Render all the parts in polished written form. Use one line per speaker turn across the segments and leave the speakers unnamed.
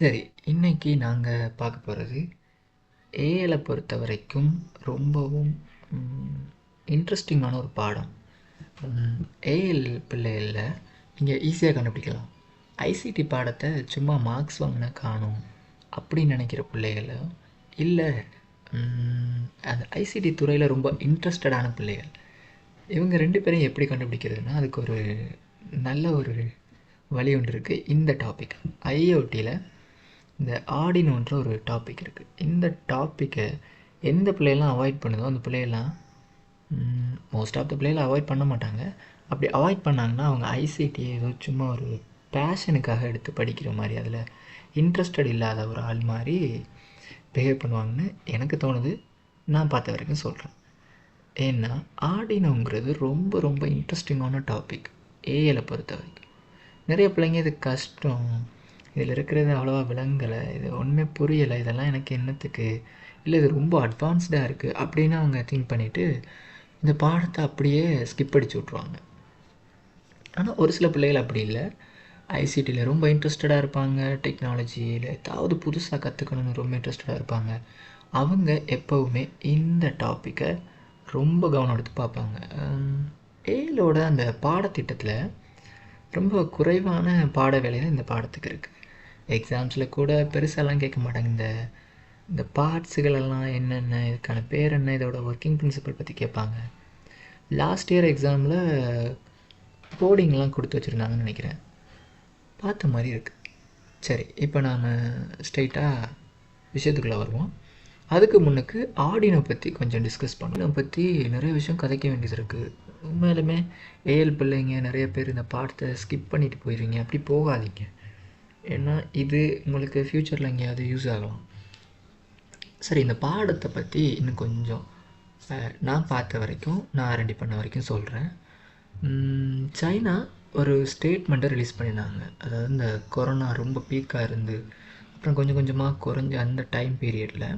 சரி, இன்னைக்கு நாங்க பார்க்க போறது, ஏஐல பொறுத்தவரைக்கும் ரொம்பவும் இன்ட்ரெஸ்டிங்கான ஒரு பாடம். ஏஎல் பிள்ளைகள்ல நீங்க ஈஸியா கண்டுபிடிக்கலாம். ஐசிடி பாடத்தை சும்மா மார்க்ஸ் வாங்கினா காணும் அப்படின்னு நினைக்கிற பிள்ளைகளோ, இல்லை அந்த ஐசிடி துறையில் ரொம்ப இன்ட்ரெஸ்டடான பிள்ளைகள், இவங்க 2 பேரையும் எப்படி கண்டுபிடிக்கிறதுனா, அதுக்கு ஒரு நல்ல ஒரு வழி ஒன்று இருக்குது. இந்த டாபிக் ஐஓடியில் இந்த ஆர்டினோன்ற ஒரு டாபிக் இருக்குது. இந்த டாப்பிக்கை எந்த பிள்ளையெல்லாம் அவாய்ட் பண்ணுதோ அந்த பிள்ளையெல்லாம் மோஸ்ட் ஆஃப் த பிள்ளைகளை அவாய்ட் பண்ண மாட்டாங்க. அப்படி அவாய்ட் பண்ணாங்கன்னா அவங்க ஐசிடியை ஏதோ சும்மா ஒரு பேஷனுக்காக எடுத்து படிக்கிற மாதிரி, அதில் இன்ட்ரெஸ்டட் இல்லாத ஒரு ஆள் மாதிரி பிஹேவ் பண்ணுவாங்கன்னு எனக்கு தோணுது. நான் பார்த்த வரைக்கும் சொல்கிறேன். ஏன்னா ஆர்டினோங்கிறது ரொம்ப ரொம்ப இன்ட்ரெஸ்டிங்கான டாபிக் ஏஐல பொறுத்த வரைக்கும். நிறைய பிள்ளைங்க இது கஷ்டம், இதில் இருக்கிறது அவ்வளோவா விளங்கலை, இது ஒன்றுமே புரியலை, இதெல்லாம் எனக்கு என்னத்துக்கு, இல்லை இது ரொம்ப அட்வான்ஸ்டாக இருக்குது அப்படின்னு அவங்க திங்க் பண்ணிவிட்டு இந்த பாடத்தை அப்படியே ஸ்கிப் அடிச்சு விட்ருவாங்க. ஆனால் ஒரு சில பிள்ளைகள் அப்படி இல்லை, ஐசிடியில் ரொம்ப இன்ட்ரெஸ்டடாக இருப்பாங்க, டெக்னாலஜியில் ஏதாவது புதுசாக கற்றுக்கணுன்னு ரொம்ப இன்ட்ரெஸ்டடாக இருப்பாங்க. அவங்க எப்போவுமே இந்த டாப்பிக்கை ரொம்ப கவனம் எடுத்து பார்ப்பாங்க. ஏஐலோட அந்த பாடத்திட்டத்தில் ரொம்ப குறைவான பாட வேலை தான் இந்த பாடத்துக்கு இருக்குது. எக்ஸாம்ஸில் கூட பெருசாலாம் கேட்க மாட்டாங்க. இந்த பார்ட்ஸுகளெல்லாம் என்னென்ன, இதுக்கான பேர் என்ன, இதோட ஒர்க்கிங் பிரின்சிபல் பற்றி கேட்பாங்க. லாஸ்ட் இயர் எக்ஸாமில் கோடிங்லாம் கொடுத்து வச்சுருந்தாங்கன்னு நினைக்கிறேன், பார்த்த மாதிரி இருக்குது. சரி, இப்போ நாம் ஸ்ட்ரைட்டாக விஷயத்துக்குள்ளே வருவோம். அதுக்கு முன்னுக்கு ஆர்டினோ பற்றி கொஞ்சம் டிஸ்கஸ் பண்ணணும். இதை பற்றி நிறைய விஷயம் கதைக்க வேண்டியது இருக்குது. உண்மையிலுமே ஏஎல் பிள்ளைங்க நிறைய பேர் இந்த பாடத்தை ஸ்கிப் பண்ணிட்டு போயிடுவீங்க. அப்படி போகாதீங்க, ஏன்னா இது உங்களுக்கு ஃப்யூச்சரில் எங்கேயாவது யூஸ் ஆகலாம். சரி, இந்த பாடத்தை பற்றி இன்னும் கொஞ்சம் நான் பார்த்த வரைக்கும், நான் ரெடி பண்ண வரைக்கும் சொல்கிறேன். சைனா ஒரு ஸ்டேட்மெண்ட்டை ரிலீஸ் பண்ணியிருந்தாங்க. அதாவது இந்த கொரோனா ரொம்ப பீக்காக இருந்து அப்புறம் கொஞ்சம் கொஞ்சமாக குறைஞ்ச அந்த டைம் பீரியடில்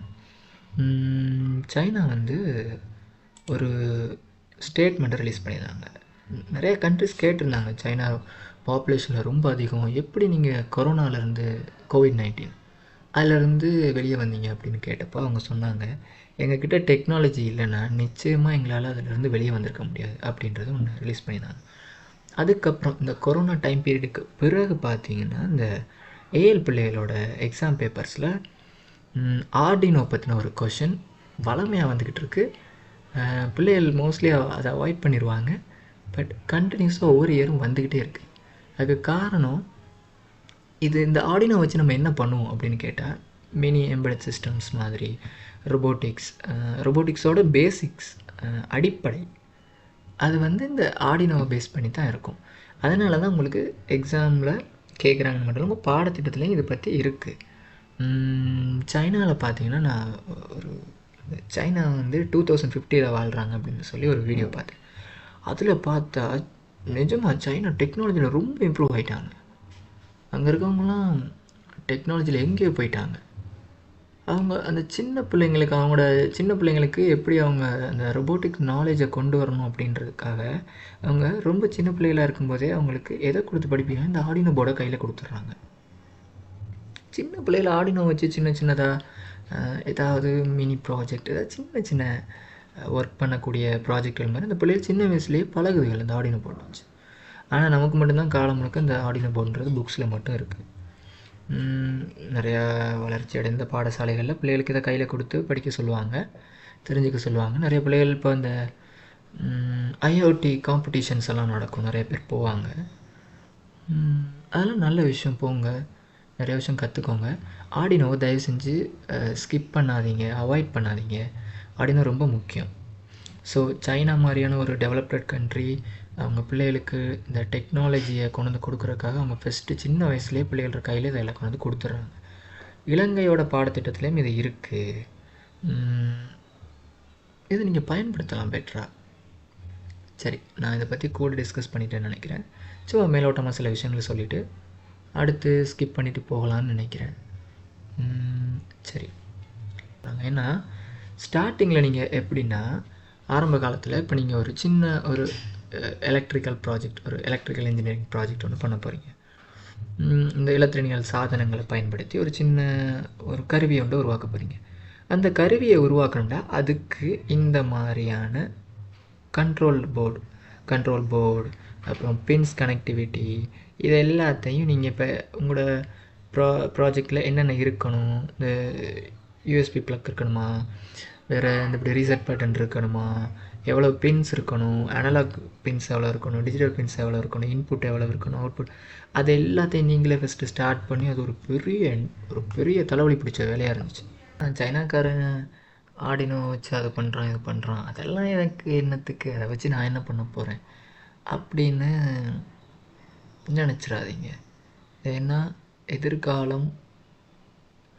சைனா வந்து ஒரு ஸ்டேட்மெண்ட்டை ரிலீஸ் பண்ணியிருந்தாங்க. நிறைய கண்ட்ரிஸ் கேட்டிருந்தாங்க, சைனா பாப்புலேஷனில் ரொம்ப அதிகம், எப்படி நீங்கள் கொரோனாவிலேருந்து கோவிட்-19 அதிலேருந்து வெளியே வந்தீங்க அப்படின்னு கேட்டப்போ அவங்க சொன்னாங்க, எங்ககிட்ட டெக்னாலஜி இல்லைன்னா நிச்சயமாக எங்களால் அதிலேருந்து வெளியே வந்திருக்க முடியாது அப்படின்றத ஒன்று ரிலீஸ் பண்ணியிருந்தாங்க. அதுக்கப்புறம் இந்த கொரோனா டைம் பீரியடுக்கு பிறகு பார்த்தீங்கன்னா, இந்த ஏஎல் பிள்ளைகளோட எக்ஸாம் பேப்பர்ஸில் ஆர்டினோ பற்றின ஒரு கொஷின் வளமையாக வந்துக்கிட்டு இருக்குது. பிள்ளைகள் மோஸ்ட்லி அதை அவாய்ட் பண்ணிடுவாங்க, பட் கண்டினியூஸாக ஒவ்வொரு இயரும் வந்துக்கிட்டே இருக்குது. அதுக்கு காரணம் இது. இந்த ஆர்டினோ வச்சு நம்ம என்ன பண்ணுவோம் அப்படின்னு கேட்டால், மினி எம்பெடட் சிஸ்டம்ஸ் மாதிரி ரொபோட்டிக்ஸோட பேசிக்ஸ், அடிப்படை அது வந்து இந்த ஆர்டினோவை பேஸ் பண்ணி தான் இருக்கும். அதனால தான் உங்களுக்கு எக்ஸாமில் கேட்குறாங்கன்னு மட்டும் இல்லாமல் பாடத்திட்டத்துலேயும் இதை பற்றி இருக்குது. சைனாவில் பார்த்தீங்கன்னா, நான் ஒரு சைனா வந்து 2050 வாழ்கிறாங்க அப்படின்னு சொல்லி ஒரு வீடியோ பார்த்தேன். அதில் பார்த்தா நிஜமாக சைனா டெக்னாலஜியில் ரொம்ப இம்ப்ரூவ் ஆகிட்டாங்க. அங்கே இருக்கவங்களாம் டெக்னாலஜியில் எங்கேயோ போயிட்டாங்க. அவங்க அந்த சின்ன பிள்ளைங்களுக்கு எப்படி அவங்க அந்த ரொபோட்டிக் நாலேஜை கொண்டு வரணும் அப்படின்றதுக்காக அவங்க ரொம்ப சின்ன பிள்ளைகளாக இருக்கும்போதே அவங்களுக்கு எதை கொடுத்து படிப்பீங்க, இந்த ஆர்டினோ போர்டை கையில் கொடுத்துட்றாங்க. சின்ன பிள்ளைகள் ஆர்டினோ வச்சு சின்ன சின்னதாக ஏதாவது மினி ப்ராஜெக்ட், ஏதாவது சின்ன சின்ன ஒர்க் பண்ணக்கூடிய ப்ராஜெக்ட்கள் மாதிரி அந்த பிள்ளைகள் சின்ன வயசுலேயே பழகுதுகள் இந்த ஆர்டினோ போர்டு வச்சு. ஆனால் நமக்கு மட்டும்தான் காலம் முழுக்க இந்த ஆர்டினோ போர்டுன்றது புக்ஸில் மட்டும் இருக்குது. நிறையா வளர்ச்சி அடைந்த பாடசாலைகளில் பிள்ளைகளுக்கு இதை கையில் கொடுத்து படிக்க சொல்லுவாங்க, தெரிஞ்சுக்க சொல்லுவாங்க. நிறைய பிள்ளைகள் இப்போ இந்த ஐஓடி காம்படிஷன்ஸ் எல்லாம் நடக்கும், நிறைய பேர் போவாங்க. அதெல்லாம் நல்ல விஷயம், போங்க, நிறைய விஷயம் கற்றுக்கோங்க. ஆர்டினோவை தயவு செஞ்சு ஸ்கிப் பண்ணாதீங்க, அவாய்ட் பண்ணாதீங்க. ஆர்டினோ ரொம்ப முக்கியம். ஸோ சைனா மாதிரியான ஒரு டெவலப்டு கண்ட்ரி அவங்க பிள்ளைகளுக்கு இந்த டெக்னாலஜியை கொண்டு வந்து கொடுக்குறதுக்காக அவங்க ஃபஸ்ட்டு சின்ன வயசுலேயே பிள்ளைகளோட கையில் இதெல்லாம் கொண்டு வந்து கொடுத்துட்றாங்க. இலங்கையோட பாடத்திட்டத்துலேயும் இது இருக்குது. இதை நீங்கள் பயன்படுத்தலாம் பெட்டராக. சரி, நான் இதை பற்றி கூட டிஸ்கஸ் பண்ணிட்டேன்னு நினைக்கிறேன். சும்மா மேலோட்டமாக சில விஷயங்களை சொல்லிவிட்டு அடுத்து ஸ்கிப் பண்ணிவிட்டு போகலான்னு நினைக்கிறேன். சரி, ஏன்னா ஸ்டார்டிங்கில் நீங்கள் எப்படின்னா, ஆரம்ப காலத்தில் இப்போ நீங்கள் ஒரு சின்ன ஒரு எலக்ட்ரிக்கல் ப்ராஜெக்ட், ஒரு எலக்ட்ரிக்கல் இன்ஜினியரிங் ப்ராஜெக்ட் ஒன்று பண்ண போகிறீங்க. இந்த இலத்திரனியல் சாதனங்களை பயன்படுத்தி ஒரு கருவியை வந்து உருவாக்க போகிறீங்க. அந்த கருவியை உருவாக்கணும்னா அதுக்கு இந்த மாதிரியான கண்ட்ரோல் போர்டு அப்புறம் பின்ஸ் கனெக்டிவிட்டி இது எல்லாத்தையும் நீங்கள் இப்போ உங்களோட ப்ராஜெக்டில் என்னென்ன இருக்கணும், இந்த யூஎஸ்பி ப்ளக் இருக்கணுமா, வேறு இந்த இப்படி ரீசெட் பட்டன் இருக்கணுமா, எவ்வளோ பின்ஸ் இருக்கணும், அனலாக் பின்ஸ் எவ்வளோ இருக்கணும், டிஜிட்டல் பின்ஸ் எவ்வளோ இருக்கணும், இன்புட் எவ்வளோ இருக்கணும், அவுட்புட், அது எல்லாத்தையும் நீங்களே ஃபஸ்ட்டு ஸ்டார்ட் பண்ணி அது ஒரு பெரிய தலைவலி பிடிச்ச வேலையாக இருந்துச்சு. சைனாக்காரன் ஆர்டினோ வச்சு அது பண்ணுறான் இது பண்ணுறான், அதெல்லாம் எனக்கு என்னத்துக்கு, அதை வச்சு நான் என்ன பண்ண போகிறேன் அப்படின்னு நினச்சிடாதீங்க. ஏன்னா எதிர்காலம்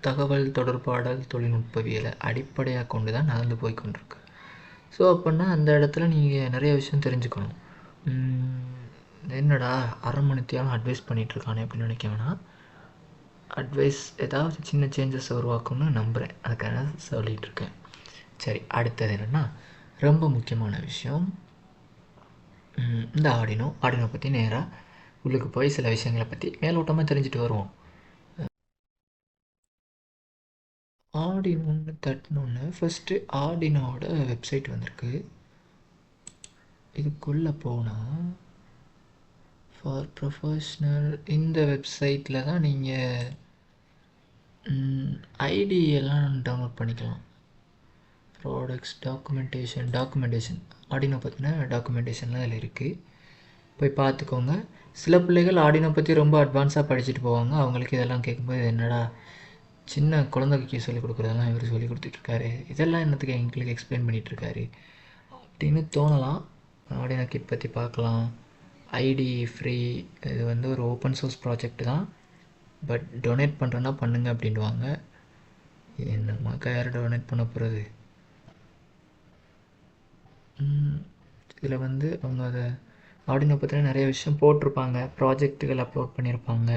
தகவல் தொடர்பாடல் தொழில்நுட்பவியலை அடிப்படையாக கொண்டு தான் நடந்து போய் கொண்டிருக்கு. ஸோ அப்படின்னா அந்த இடத்துல நீங்கள் நிறைய விஷயம் தெரிஞ்சுக்கணும். என்னடா அரை மணித்தியாலும் அட்வைஸ் பண்ணிகிட்ருக்கானே அப்படின்னு நினைக்க வேணாம். அட்வைஸ் ஏதாவது சின்ன சேஞ்சஸ் உருவாக்கணும்னு நம்புகிறேன், அதுக்காக சொல்லிகிட்ருக்கேன். சரி, அடுத்தது என்னென்னா ரொம்ப முக்கியமான விஷயம், இந்த ஆர்டினோ பற்றி நேராக உள்ளுக்கு போய் சில விஷயங்களை பற்றி மேலோட்டமாக தெரிஞ்சுட்டு வருவோம். ஆர்டினோன்னு தட்டினோன்னு ஃபஸ்ட்டு ஆர்டினோட வெப்சைட் வந்திருக்கு. இதுக்குள்ளே போனால் ஃபார் ப்ரொஃபஷ்னல் இந்த வெப்சைட்டில் தான் நீங்கள் ஐடி எல்லாம் டவுன்லோட் பண்ணிக்கலாம். ப்ராடக்ட்ஸ் டாக்குமெண்டேஷன் ஆர்டினோ பற்றின டாக்குமெண்டேஷன்லாம் அதில் இருக்குது, போய் பார்த்துக்கோங்க. சில பிள்ளைகள் ஆர்டினோ பற்றி ரொம்ப அட்வான்ஸாக படிச்சுட்டு போவாங்க. அவங்களுக்கு இதெல்லாம் கேட்கும்போது என்னடா சின்ன குழந்தைக்கு சொல்லிக் கொடுக்குறதெல்லாம் இவர் சொல்லி கொடுத்துட்ருக்காரு, இதெல்லாம் என்னத்துக்கு எங்களுக்கு எக்ஸ்பிளைன் பண்ணிகிட்ருக்காரு அப்படின்னு தோணலாம். ஆர்டினோ கிட் பற்றி பார்க்கலாம். ஐடி ஃப்ரீ, இது வந்து ஒரு ஓப்பன் சோர்ஸ் ப்ராஜெக்ட் தான், பட் டொனேட் பண்ணுறேன்னா பண்ணுங்க அப்படின்வாங்க. என்னம்மாக்கா யார் டொனேட் பண்ண போகிறது? இதில் வந்து அவங்க அதை ஆர்டினோ பற்றின நிறைய விஷயம் போட்டிருப்பாங்க, ப்ராஜெக்ட்டுகள் அப்லோட் பண்ணியிருப்பாங்க.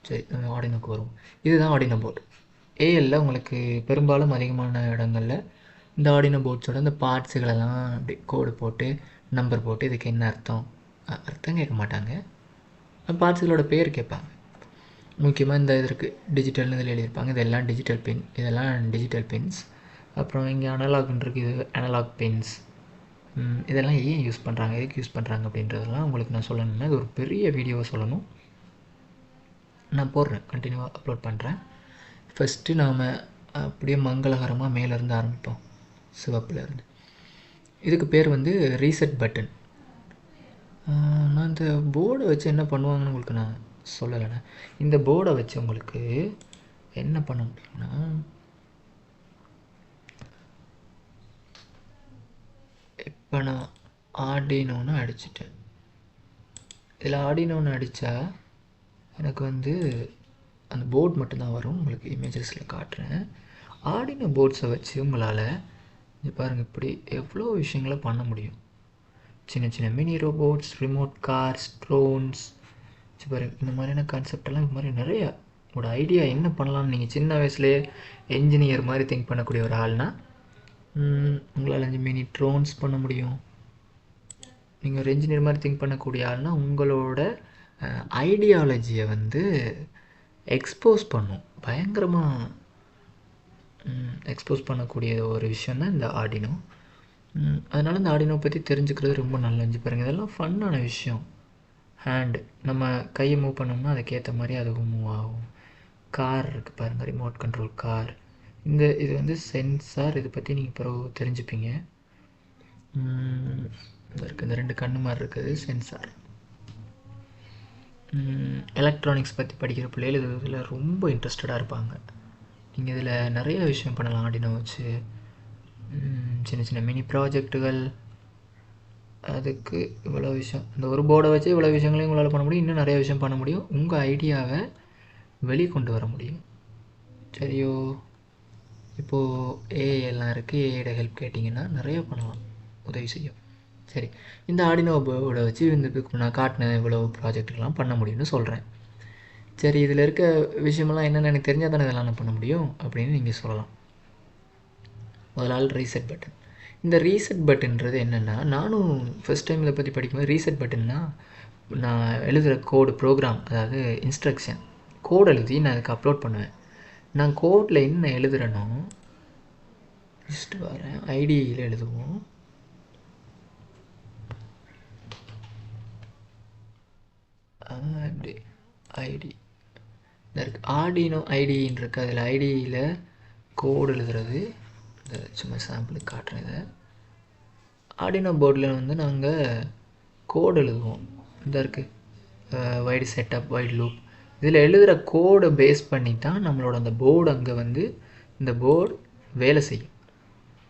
சரி, நம்ம ஆர்டினோக்கு வரும். இதுதான் ஆர்டினோ போர்டு. ஏஎல்ல உங்களுக்கு பெரும்பாலும் அதிகமான இடங்களில் இந்த ஆர்டினோ போர்ட்ஸோட இந்த பார்ட்ஸுகளெல்லாம் அப்படி கோடு போட்டு நம்பர் போட்டு இதுக்கு என்ன அர்த்தம் கேட்க மாட்டாங்க, பார்ட்ஸுகளோட பேர் கேட்பாங்க. முக்கியமாக இந்த இது இருக்குது டிஜிட்டல்னு இதில் எழுதியிருப்பாங்க, இதெல்லாம் டிஜிட்டல் பின்ஸ். அப்புறம் இங்கே அனலாக்னு இருக்குது, இது அனலாக் பின்ஸ். இதெல்லாம் ஏன் யூஸ் பண்ணுறாங்க, எதுக்கு யூஸ் பண்ணுறாங்க அப்படின்றதெல்லாம் உங்களுக்கு நான் சொல்லணும்னா இது ஒரு பெரிய வீடியோவை சொல்லணும். நான் போடுறேன், கண்டினியூவாக அப்லோட் பண்ணுறேன். ஃபஸ்ட்டு நாம் அப்படியே மங்களகரமாக மேலேருந்து ஆரம்பிப்போம், சிவப்புலேருந்து. இதுக்கு பேர் வந்து ரீசெட் பட்டன். நான் இந்த போர்டை வச்சு என்ன பண்ணுவாங்கன்னு உங்களுக்கு நான் சொல்லலைண்ணே. இந்த போர்டை வச்சு உங்களுக்கு என்ன பண்ண முடியும்னா, இப்போ நான் ஆர்டினோன்னு அடிச்சிட்டேன். இதில் ஆர்டினோன்னு அடித்தா எனக்கு வந்து அந்த போர்டு மட்டும்தான் வரும். உங்களுக்கு இமேஜஸில் காட்டுறேன். ஆர்டினோ போர்ட்ஸை வச்சு உங்களால் பாருங்கள் இப்படி எவ்வளோ விஷயங்களை பண்ண முடியும். சின்ன சின்ன mini robots, remote cars, drones, பாருங்கள் இந்த மாதிரியான கான்செப்டெல்லாம் இது மாதிரி நிறையா. உங்களோட ஐடியா என்ன பண்ணலான்னு நீங்கள் சின்ன வயசுலேயே என்ஜினியர் மாதிரி திங்க் பண்ணக்கூடிய ஒரு ஆள்னால் உங்களால் 5 மினி ட்ரோன்ஸ் பண்ண முடியும். நீங்கள் ஒரு என்ஜினியர் மாதிரி திங்க் பண்ணக்கூடிய ஆள்னால் உங்களோட ஐடியாலஜியை வந்து எக்ஸ்போஸ் பண்ணும், பயங்கரமாக எக்ஸ்போஸ் பண்ணக்கூடிய ஒரு விஷயம் தான் இந்த ஆர்டினோ. அதனால் இந்த ஆர்டினோ பற்றி தெரிஞ்சுக்கிறது ரொம்ப நல்லது. பாருங்கள் இதெல்லாம் ஃபன்னான விஷயம். ஹேண்டு நம்ம கையை மூவ் பண்ணோம்னா அதுக்கேற்ற மாதிரி அதுவும் மூவ் ஆகும். கார் இருக்குது பாருங்கள், ரிமோட் கண்ட்ரோல் கார். இது வந்து சென்சார், இதை பற்றி நீங்கள் பிறகு தெரிஞ்சுப்பீங்க. இந்த 2 கண்ணு மாதிரி இருக்குது சென்சார். எலக்ட்ரானிக்ஸ் பற்றி படிக்கிற பிள்ளைகள் இதில் ரொம்ப இன்ட்ரெஸ்டடாக இருப்பாங்க. நீங்கள் இதில் நிறைய விஷயம் பண்ணலாம் ஆர்டினோ வச்சு. சின்ன சின்ன மினி ப்ராஜெக்டுகள், அதுக்கு இவ்வளோ விஷயம். இந்த ஒரு போர்டை வச்சு இவ்வளோ விஷயங்களையும் உங்களால் பண்ண முடியும். இன்னும் நிறைய விஷயம் பண்ண முடியும். உங்கள் ஐடியாவை வெளியே கொண்டு வர முடியும். சரியோ? இப்போது ஏஐ எல்லாம் இருக்குது, ஏஐயோட ஹெல்ப் கேட்டிங்கன்னா நிறைய பண்ணலாம், உதவி செய்யும். சரி, இந்த ஆர்டினோ போர்டை வச்சு இந்த நான் காட்டின இவ்வளோ ப்ராஜெக்டுக்கெலாம் பண்ண முடியும்னு சொல்கிறேன். சரி, இதில் இருக்க விஷயமெல்லாம் என்னென்னு எனக்கு தெரிஞ்சால் தானே இதெல்லாம் நான் பண்ண முடியும் அப்படின்னு நீங்கள் சொல்லலாம். முதலால் ரீசெட் பட்டன். இந்த ரீசெட் பட்டன்றது என்னென்னா, நானும் ஃபஸ்ட் டைம் இதை பற்றி படிக்கும்போது ரீசெட் பட்டன்னா நான் எழுதுகிற கோடு ப்ரோக்ராம், அதாவது இன்ஸ்ட்ரக்ஷன் கோட் எழுதி நான் அதுக்கு அப்லோட் பண்ணுவேன். நான் கோடில் என்ன எழுதுகிறேனோ ஜஸ்ட் வரேன், ஐடியில் எழுதுவோம். இப்படி ஐடி இருக்கு, ஆர்டினோ ஐடின்னு இருக்குது. அதில் ஐடியில் கோடு எழுதுறது. இந்த சும்மா சாம்பிளுக்கு காட்டுறேன். இதை ஆர்டினோ போர்டில் வந்து நாங்கள் கோடு எழுதுவோம். இந்த இருக்குது வைடு செட்டப், வைடு லூப். இதில் எழுதுகிற கோடை பேஸ் பண்ணி தான் நம்மளோட அந்த போர்டு அங்கே வந்து இந்த போர்டு வேலை செய்யும்.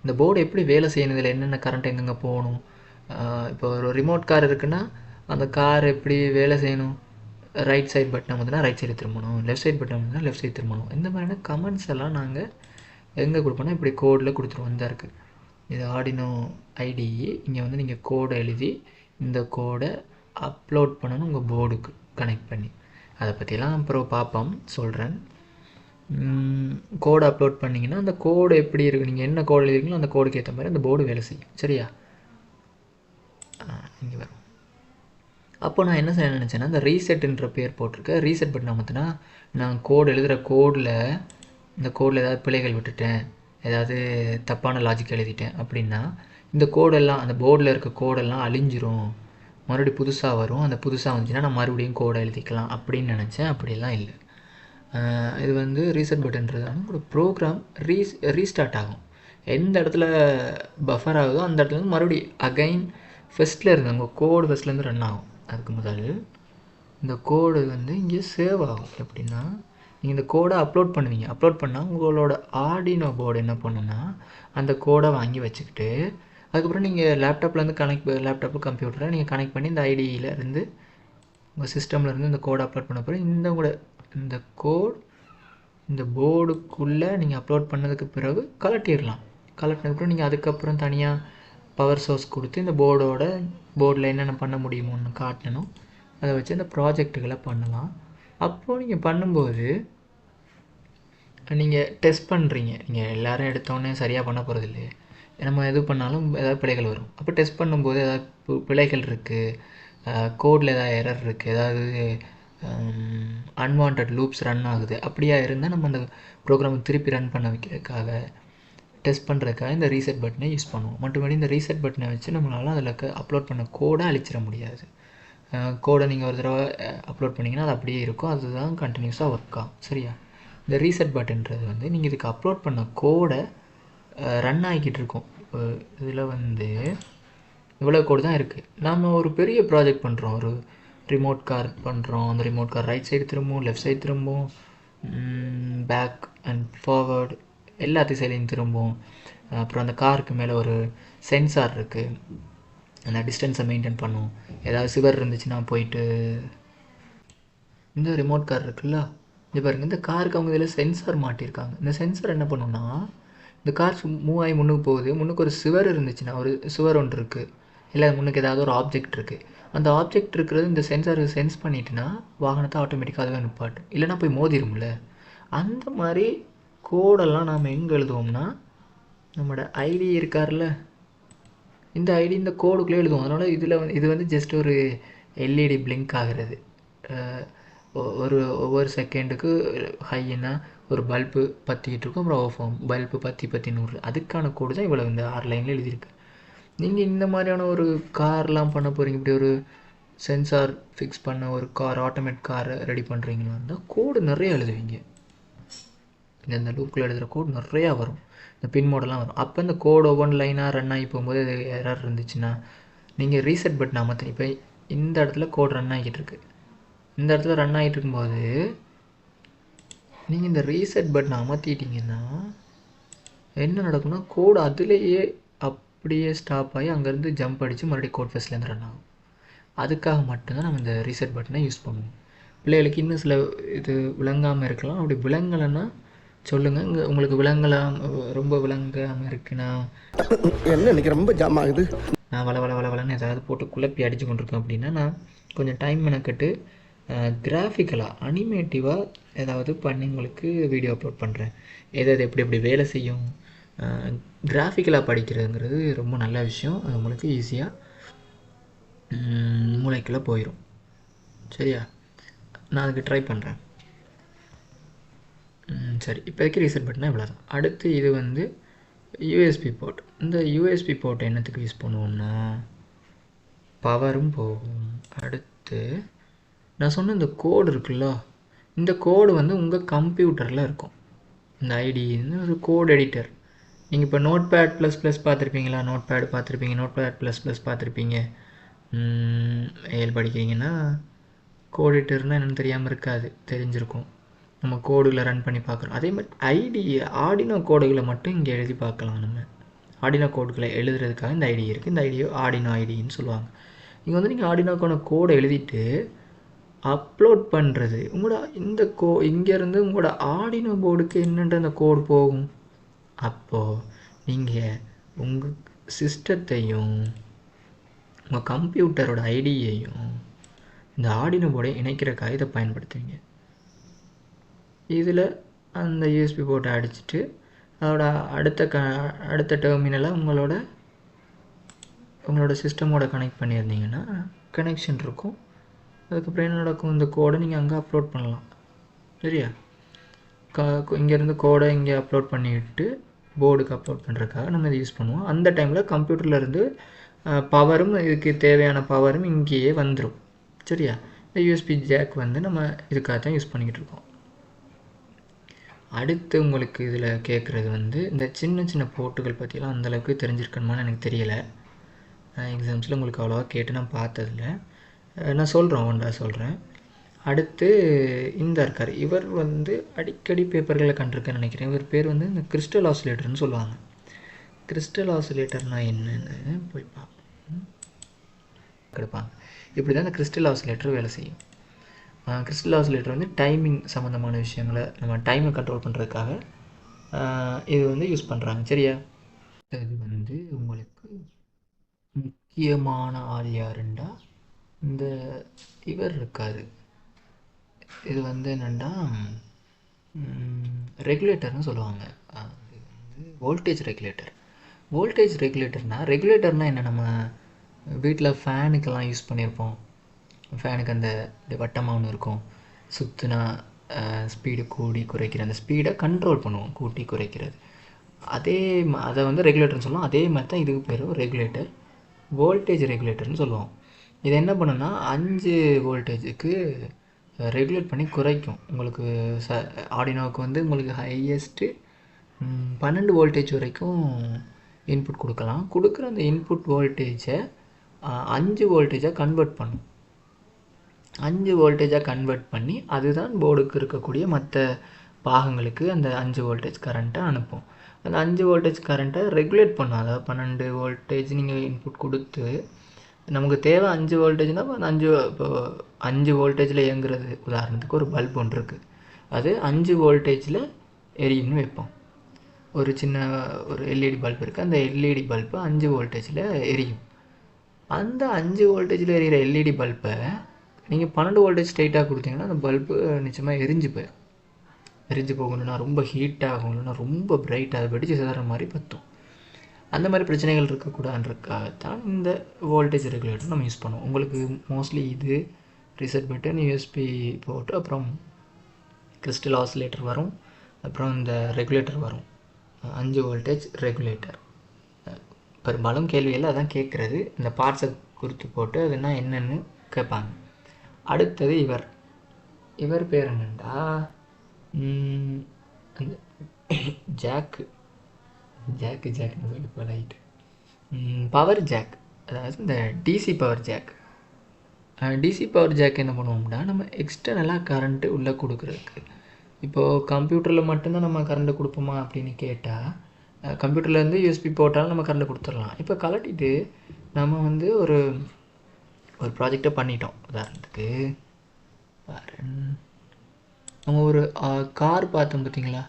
இந்த போர்டு எப்படி வேலை செய்யணும், இதில் என்னென்ன கரண்ட் எங்கெங்கே போகணும், இப்போ ஒரு ரிமோட் கார் இருக்குன்னா அந்த கார் எப்படி வேலை செய்யணும், ரைட் சைட் பட்டன் அமுத்துனா ரைட் சைடு திரும்பணும், லெஃப்ட் சைட் பட்டன் அமுத்துனா லெஃப்ட் சைடு திரும்பணும். இந்த மாதிரியான கமெண்ட்ஸ் எல்லாம் நாங்கள் எங்கே கொடுப்போம்னா இப்படி கோடில் கொடுத்துருவோம். இந்த இருக்குது இது ஆர்டினோ ஐடி. இங்கே வந்து நீங்கள் கோடை எழுதி இந்த கோடை அப்லோட் பண்ணணும் உங்கள் போர்டுக்கு கனெக்ட் பண்ணி. அதை பற்றிலாம் அப்புறம் பார்ப்போம், சொல்கிறேன். கோடை அப்லோட் பண்ணிங்கன்னா அந்த கோடு எப்படி இருக்குது, நீங்கள் என்ன கோடு எழுதிருக்கீங்களோ அந்த கோடுக்கு ஏற்ற மாதிரி அந்த போர்டு வேலை செய்யும். சரியா? இங்கே வரும். அப்போ நான் என்ன செய்ய நினச்சேன்னா, இந்த ரீசெட்டுன்ற பேர் போட்டிருக்கேன். ரீசெட் பட்டன் அமுத்துனா நான் கோடு எழுதுகிற கோடில் இந்த கோடில் ஏதாவது பிழைகள் விட்டுட்டேன், ஏதாவது தப்பான லாஜிக் எழுதிட்டேன் அப்படின்னா இந்த கோடெல்லாம், அந்த போர்டில் இருக்க கோடெல்லாம் அழிஞ்சிரும், மறுபடியும் புதுசாக வரும். அந்த புதுசாக வந்துச்சுன்னா நான் மறுபடியும் கோடை எழுதிக்கலாம் அப்படின்னு நினச்சேன். அப்படிலாம் இல்லை. இது வந்து ரீசெட் பட்டன்ன்றதான ஒரு ப்ரோக்ராம் ரீஸ்டார்ட் ஆகும். எந்த இடத்துல பஃபர் ஆகுதோ அந்த இடத்துல வந்து மறுபடியும் அகைன் ஃபஸ்ட்டில் இருந்து உங்கள் கோடு ஃபஸ்ட்லேருந்து ரன் ஆகும். அதுக்கு முதல் இந்த கோடு வந்து இங்கே சேவ் ஆகும். எப்படின்னா நீங்கள் இந்த கோடை அப்லோட் பண்ணுவீங்க. அப்லோட் பண்ணால் உங்களோட ஆர்டினோ போர்டு என்ன பண்ணுன்னா அந்த கோடை வாங்கி வச்சுக்கிட்டு அதுக்கப்புறம் நீங்கள் லேப்டாப்லேருந்து லேப்டாப்பு கம்ப்யூட்டரை நீங்கள் கனெக்ட் பண்ணி இந்த ஐடியில் இருந்து உங்கள் சிஸ்டமில் இருந்து இந்த கோடை அப்லோட் பண்ண பிறகு இந்த கோட் இந்த போர்டுக்குள்ளே நீங்கள் அப்லோட் பண்ணதுக்கு பிறகு கலட்டிடலாம். கலட்டினதுக்கப்புறம் நீங்கள் அதுக்கப்புறம் தனியாக பவர் சோர்ஸ் கொடுத்து இந்த போர்டில் என்னென்ன பண்ண முடியுமோன்னு காட்டணும். அதை வச்சு இந்த ப்ராஜெக்ட்டுகளை பண்ணலாம். அப்போது நீங்கள் பண்ணும்போது நீங்கள் டெஸ்ட் பண்ணுறீங்க. நீங்கள் எல்லோரும் எடுத்தோடனே சரியாக பண்ண போகிறது இல்லையே, நம்ம எது பண்ணாலும் ஏதாவது பிழைகள் வரும். அப்போ டெஸ்ட் பண்ணும்போது ஏதாவது பிழைகள் இருக்குது, கோடில் ஏதாவது எரர் இருக்குது, ஏதாவது அன்வான்ட் லூப்ஸ் ரன் ஆகுது, அப்படியா இருந்தால் நம்ம அந்த ப்ரோக்ராமை திருப்பி ரன் பண்ண வைக்கிறதுக்காக டெஸ்ட் பண்ணுறதுக்காக இந்த ரீசெட் பட்டனை யூஸ் பண்ணுவோம். மற்றபடி இந்த ரீசெட் பட்டனை வச்சு நம்மளால் அதில் அப்லோட் பண்ண கோடை அழிச்சிட முடியாது. கோடை நீங்கள் ஒரு தடவை அப்லோட் பண்ணிங்கன்னா அது அப்படியே இருக்கும், அதுதான் கண்டினியூஸாக ஒர்க் ஆகும். சரியா? இந்த ரீசெட் பட்டன்றது வந்து நீங்கள் இதுக்கு அப்லோட் பண்ண கோடை ரன் ஆகிக்கிட்டு இருக்கும். இதில் வந்து இவ்வளோ கோடு தான் இருக்குது. நாம் ஒரு பெரிய ப்ராஜெக்ட் பண்ணுறோம், ஒரு ரிமோட் கார் பண்ணுறோம். அந்த ரிமோட் கார் ரைட் சைடு திரும்பவும், லெஃப்ட் சைடு திரும்பவும், பேக் அண்ட் ஃபார்வர்டு எல்லாத்தையும் சைட்லையும் திரும்பவும். அப்புறம் அந்த காருக்கு மேலே ஒரு சென்சார் இருக்குது, அந்த டிஸ்டன்ஸை மெயின்டைன் பண்ணும். ஏதாவது சிவர் இருந்துச்சுன்னா போயிட்டு இந்த ரிமோட் கார் இருக்குல்ல, இது பாருங்கள், இந்த காருக்கு அவங்க இதில் சென்சார் மாட்டியிருக்காங்க. இந்த சென்சார் என்ன பண்ணுன்னா இந்த கார் மூவ் ஆகி முன்னுக்கு போகுது, முன்னுக்கு ஒரு சிவர் இருந்துச்சுன்னா, ஒரு சுவர் ஒன்று இருக்குது, இல்லை முன்னுக்கு ஏதாவது ஒரு ஆப்ஜெக்ட் இருக்குது, அந்த ஆப்ஜெக்ட் இருக்கிறது இந்த சென்சார் சென்ஸ் பண்ணிட்டுனா வாகனத்தை ஆட்டோமேட்டிக்காக அதுவே நிப்பாட்டும், இல்லைனா போய் மோதிரும்ல. அந்த மாதிரி கோடெல்லாம் நாம் எங்கே எழுதுவோம்னா நம்மளோட ஐடி இருக்கார்ல, இந்த ஐடி இந்த கோடுக்குள்ளே எழுதுவோம். அதனால் இது வந்து ஜஸ்ட் ஒரு எல்இடி பிளிங்க் ஆகிறது. ஒவ்வொரு செகண்டுக்கு ஹைன்னா ஒரு பல்பு பற்றிக்கிட்டு இருக்கும், அப்புறம் ஆஃப் ஆகும், பல்பு பற்றி நூறு. அதுக்கான கோடு தான் இவ்வளோ இந்த 6 லைனில் எழுதியிருக்கு. நீங்கள் இந்த மாதிரியான ஒரு கார்லாம் பண்ண போகிறீங்க, இப்படி ஒரு சென்சார் ஃபிக்ஸ் பண்ண ஒரு கார், ஆட்டோமேட் காரை ரெடி பண்ணுறீங்கன்னா இருந்தால் கோடு நிறையா எழுதுவீங்க. இந்த லூப்பில் எழுதுகிற கோடு நிறையா வரும், இந்த பின் மோடெல்லாம் வரும். அப்போ இந்த கோடு ஒவ்வொன்று லைனாக ரன் ஆகி போகும்போது அது எரர் இருந்துச்சுன்னா நீங்கள் ரீசெட் பட்டன் அமர்த்தி, இப்போ இந்த இடத்துல கோடு ரன் ஆகிட்டு இருக்கு, இந்த இடத்துல ரன் ஆகிட்டு இருக்கும்போது நீங்கள் இந்த ரீசெட் பட்டனை அமர்த்திட்டிங்கன்னா என்ன நடக்கும்னா கோடு அதுலேயே அப்படியே ஸ்டாப் ஆகி அங்கேருந்து ஜம்ப் அடித்து மறுபடியும் கோட் ஃபஸ்ட்லேருந்து ரன் ஆகும். அதுக்காக மட்டும்தான் நம்ம இந்த ரீசெட் பட்டனை யூஸ் பண்ணுவோம். பிள்ளைகளுக்கு இன்னும் சில இது விளங்காமல் இருக்கலாம், அப்படி விளங்கலைன்னா சொல்லுங்கள். இங்கே உங்களுக்கு ரொம்ப விளங்காமல் இருக்குன்னா
என்ன இன்றைக்கி ரொம்ப ஜாம் ஆகுது,
நான் வளன்னு ஏதாவது போட்டு குழப்பி அடித்து கொண்டிருக்கேன் அப்படின்னா நான் கொஞ்சம் டைம் மெனக்கட்டு கிராஃபிக்கலாக அனிமேட்டிவாக ஏதாவது பண்ணி உங்களுக்கு வீடியோ அப்லோட் பண்ணுறேன். எது எப்படி வேலை செய்யும். கிராஃபிக்கலாக படிக்கிறதுங்கிறது ரொம்ப நல்ல விஷயம். அது உங்களுக்கு ஈஸியாக மூளைக்குள்ளே போயிடும். சரியா? நான் அதுக்கு ட்ரை பண்ணுறேன். சரி, இப்போதைக்கு ரீசெட் பட்டனா இவ்வளோ தான். அடுத்து இது வந்து யூஎஸ்பி போர்ட். இந்த யூஎஸ்பி போர்ட் என்னத்துக்கு யூஸ் பண்ணுவோம்னா பவரும் போகும். அடுத்து நான் சொன்ன இந்த கோடு இருக்குல்ல, இந்த கோடு வந்து உங்கள் கம்ப்யூட்டரில் இருக்கும். இந்த ஐடி ஒரு கோட் எடிட்டர். நீங்கள் இப்போ நோட் பேட் ப்ளஸ் ப்ளஸ் பார்த்துருப்பீங்களா? நோட் பேட் பார்த்துருப்பீங்க, நோட் பேட் ப்ளஸ் ப்ளஸ் பார்த்துருப்பீங்க. ஏஎல் படிக்கிறீங்கன்னா கோட் எடிட்டர்னால் என்னென்னு தெரியாமல் இருக்காது, தெரிஞ்சிருக்கும். நம்ம கோடுகளை ரன் பண்ணி பார்க்குறோம். அதே மாதிரி ஐடி ஆர்டினோ கோடுகளை மட்டும் இங்கே எழுதி பார்க்கலாம். நம்ம ஆர்டினோ கோடுகளை எழுதுறதுக்காக இந்த ஐடி இருக்குது. இந்த ஐடியோ ஆர்டினோ ஐடின்னு சொல்லுவாங்க. இங்கே வந்து நீங்கள் ஆர்டினோக்கான கோடை எழுதிட்டு அப்லோட் பண்ணுறது உங்களோட இந்த இங்கேருந்து உங்களோட ஆர்டினோ போர்டுக்கு என்னென்ற அந்த கோடு போகும். அப்போது நீங்கள் உங்கள் சிஸ்டத்தையும் உங்கள் கம்ப்யூட்டரோட ஐடியையும் இந்த ஆர்டினோ போர்டை இணைக்கிறக்காக இதை பயன்படுத்துவீங்க. இதில் அந்த யூஎஸ்பி போர்ட்டை அடிச்சுட்டு அதோட அடுத்த டெர்மினலை உங்களோட சிஸ்டமோட கனெக்ட் பண்ணியிருந்தீங்கன்னா கனெக்ஷன் இருக்கும். அதுக்கப்புறம் என்ன நடக்கும், இந்த கோடை நீங்கள் அங்கே அப்லோட் பண்ணலாம். சரியா? இங்கேருந்து கோடை இங்கே அப்லோட் பண்ணிவிட்டு போர்டுக்கு அப்லோட் பண்ணுறதுக்காக நம்ம இதை யூஸ் பண்ணுவோம். அந்த டைமில் கம்ப்யூட்டர்லேருந்து பவரும் இதுக்கு தேவையான பவரும் இங்கேயே வந்துடும். சரியா? இந்த யூஎஸ்பி ஜாக் வந்து நம்ம இதுக்காக தான் யூஸ் பண்ணிக்கிட்டு இருக்கோம். அடுத்து உங்களுக்கு இதில் கேட்குறது வந்து இந்த சின்ன சின்ன போர்ட்டுகள் பற்றிலாம் அந்தளவுக்கு தெரிஞ்சிருக்கணுமான்னு எனக்கு தெரியலை. எக்ஸாம்ஸில் உங்களுக்கு அவ்வளோவா கேட்டு நான் பார்த்ததில்ல. நான் ஒன்றா சொல்கிறேன். அடுத்து இந்த இருக்கார், இவர் வந்து அடிக்கடி பேப்பர்களில் கண்டிருக்கேன்னு நினைக்கிறேன். இவர் பேர் வந்து இந்த கிறிஸ்டல் ஆசிலேட்டர்னு சொல்லுவாங்க. கிறிஸ்டல் ஆசிலேட்டர்னால் என்னென்னு போய் பார்ப்போம். கிடைப்பாங்க. இப்படி தான் இந்த கிறிஸ்டல் ஆசிலேட்டர் வேலை செய்யும். கிறிஸ்டல் ஆசிலேட்டர் வந்து டைமிங் சம்மந்தமான விஷயங்களை நம்ம டைமை கண்ட்ரோல் பண்ணுறதுக்காக இது வந்து யூஸ் பண்ணுறாங்க. சரியா? இது வந்து உங்களுக்கு முக்கியமான ஆள் யாருண்டா இந்த இவர் இருக்கார். இது வந்து என்னென்னா ரெகுலேட்டர்னு சொல்லுவாங்க. அது வந்து வோல்டேஜ் ரெகுலேட்டர். வோல்டேஜ் ரெகுலேட்டர்னால் என்ன, நம்ம வீட்டில் ஃபேனுக்கெல்லாம் யூஸ் பண்ணியிருப்போம். ஃபேனுக்கு அந்த வட்டமாக ஒன்று இருக்கும், சுற்றுனா ஸ்பீடு கூடி குறைக்கிற அந்த ஸ்பீடை கண்ட்ரோல் பண்ணுவோம், கூட்டி குறைக்கிறது. அதை வந்து ரெகுலேட்டர்னு சொல்லுவோம். அதே மாதிரி தான் இதுக்கு பேர் ரெகுலேட்டர், வோல்டேஜ் ரெகுலேட்டர்னு சொல்லுவோம். இது என்ன பண்ணுன்னா 5 வோல்டேஜுக்கு ரெகுலேட் பண்ணி குறைக்கும். உங்களுக்கு ஆர்டினோவுக்கு வந்து உங்களுக்கு ஹையஸ்ட்டு 12 வோல்டேஜ் வரைக்கும் இன்புட் கொடுக்கலாம். கொடுக்குற அந்த இன்புட் வோல்டேஜை 5 வோல்டேஜாக கன்வெர்ட் பண்ணும். 5 வோல்டேஜாக கன்வெர்ட் பண்ணி அதுதான் போர்டுக்கு இருக்கக்கூடிய மற்ற பாகங்களுக்கு அந்த 5 வோல்டேஜ் கரண்ட்டை அனுப்பும். அந்த 5 வோல்டேஜ் கரண்ட்டை ரெகுலேட் பண்ணும். அதாவது 12 வோல்டேஜ் நீங்கள் இன்புட் கொடுத்து நமக்கு தேவை 5 வோல்டேஜ்னால் அந்த 5 வோல்டேஜில் இயங்குறது. உதாரணத்துக்கு ஒரு பல்ப் ஒன்று இருக்குது, அது 5 வோல்டேஜில் எரியும்னு வைப்போம். ஒரு சின்ன ஒரு எல்இடி பல்ப் இருக்குது, அந்த எல்இடி பல்பு 5 வோல்டேஜில் எரியும். அந்த 5 வோல்டேஜில் எரியிற எல்இடி பல்பை நீங்கள் 12 வோல்டேஜ் ஸ்ட்ரைட்டாக கொடுத்தீங்கன்னா அந்த பல்பு நிச்சயமாக எரிஞ்சு போகணுன்னா ரொம்ப ஹீட் ஆகும், இல்லைன்னா ரொம்ப பிரைட்டாக வெடிச்சு சிதற மாதிரி பற்றும். அந்த மாதிரி பிரச்சனைகள் இருக்கக்கூடாதுன்றதுக்காகத்தான் இந்த வோல்டேஜ் ரெகுலேட்டர் நம்ம யூஸ் பண்ணுவோம். உங்களுக்கு மோஸ்ட்லி இது ரீசெட் பட்டன், யூஎஸ்பி போட்டு, அப்புறம் கிறிஸ்டல் ஆசிலேட்டர் வரும், அப்புறம் இந்த ரெகுலேட்டர் வரும், 5 வோல்டேஜ் ரெகுலேட்டர். பெரும்பாலும் கேள்வியில் அதான் கேட்குறது. இந்த பார்ட்ஸை குறித்து போட்டு அதுனா என்னென்னு கேட்பாங்க. அடுத்தது இவர் பேர் என்னண்டா அந்த ஜாக்குன்னு சொல்லி போலாயிட்டு பவர் ஜாக், அதாவது இந்த DC power jack. DC power jack என்ன பண்ணுவோம்னா நம்ம எக்ஸ்டர்னலாக கரண்ட்டு உள்ளே கொடுக்குறதுக்கு. இப்போது கம்ப்யூட்டரில் மட்டும்தான் நம்ம கரண்ட்டு கொடுப்போமா அப்படின்னு கேட்டால், கம்ப்யூட்டர்லேருந்து யூஎஸ்பி போட்டாலும் நம்ம கரண்ட்டு கொடுத்துடலாம். இப்போ கலட்டிட்டு நம்ம வந்து ஒரு ப்ராஜெக்டை பண்ணிட்டோம். உதாரணத்துக்கு நம்ம ஒரு கார் பார்த்தோம் பார்த்தீங்களா,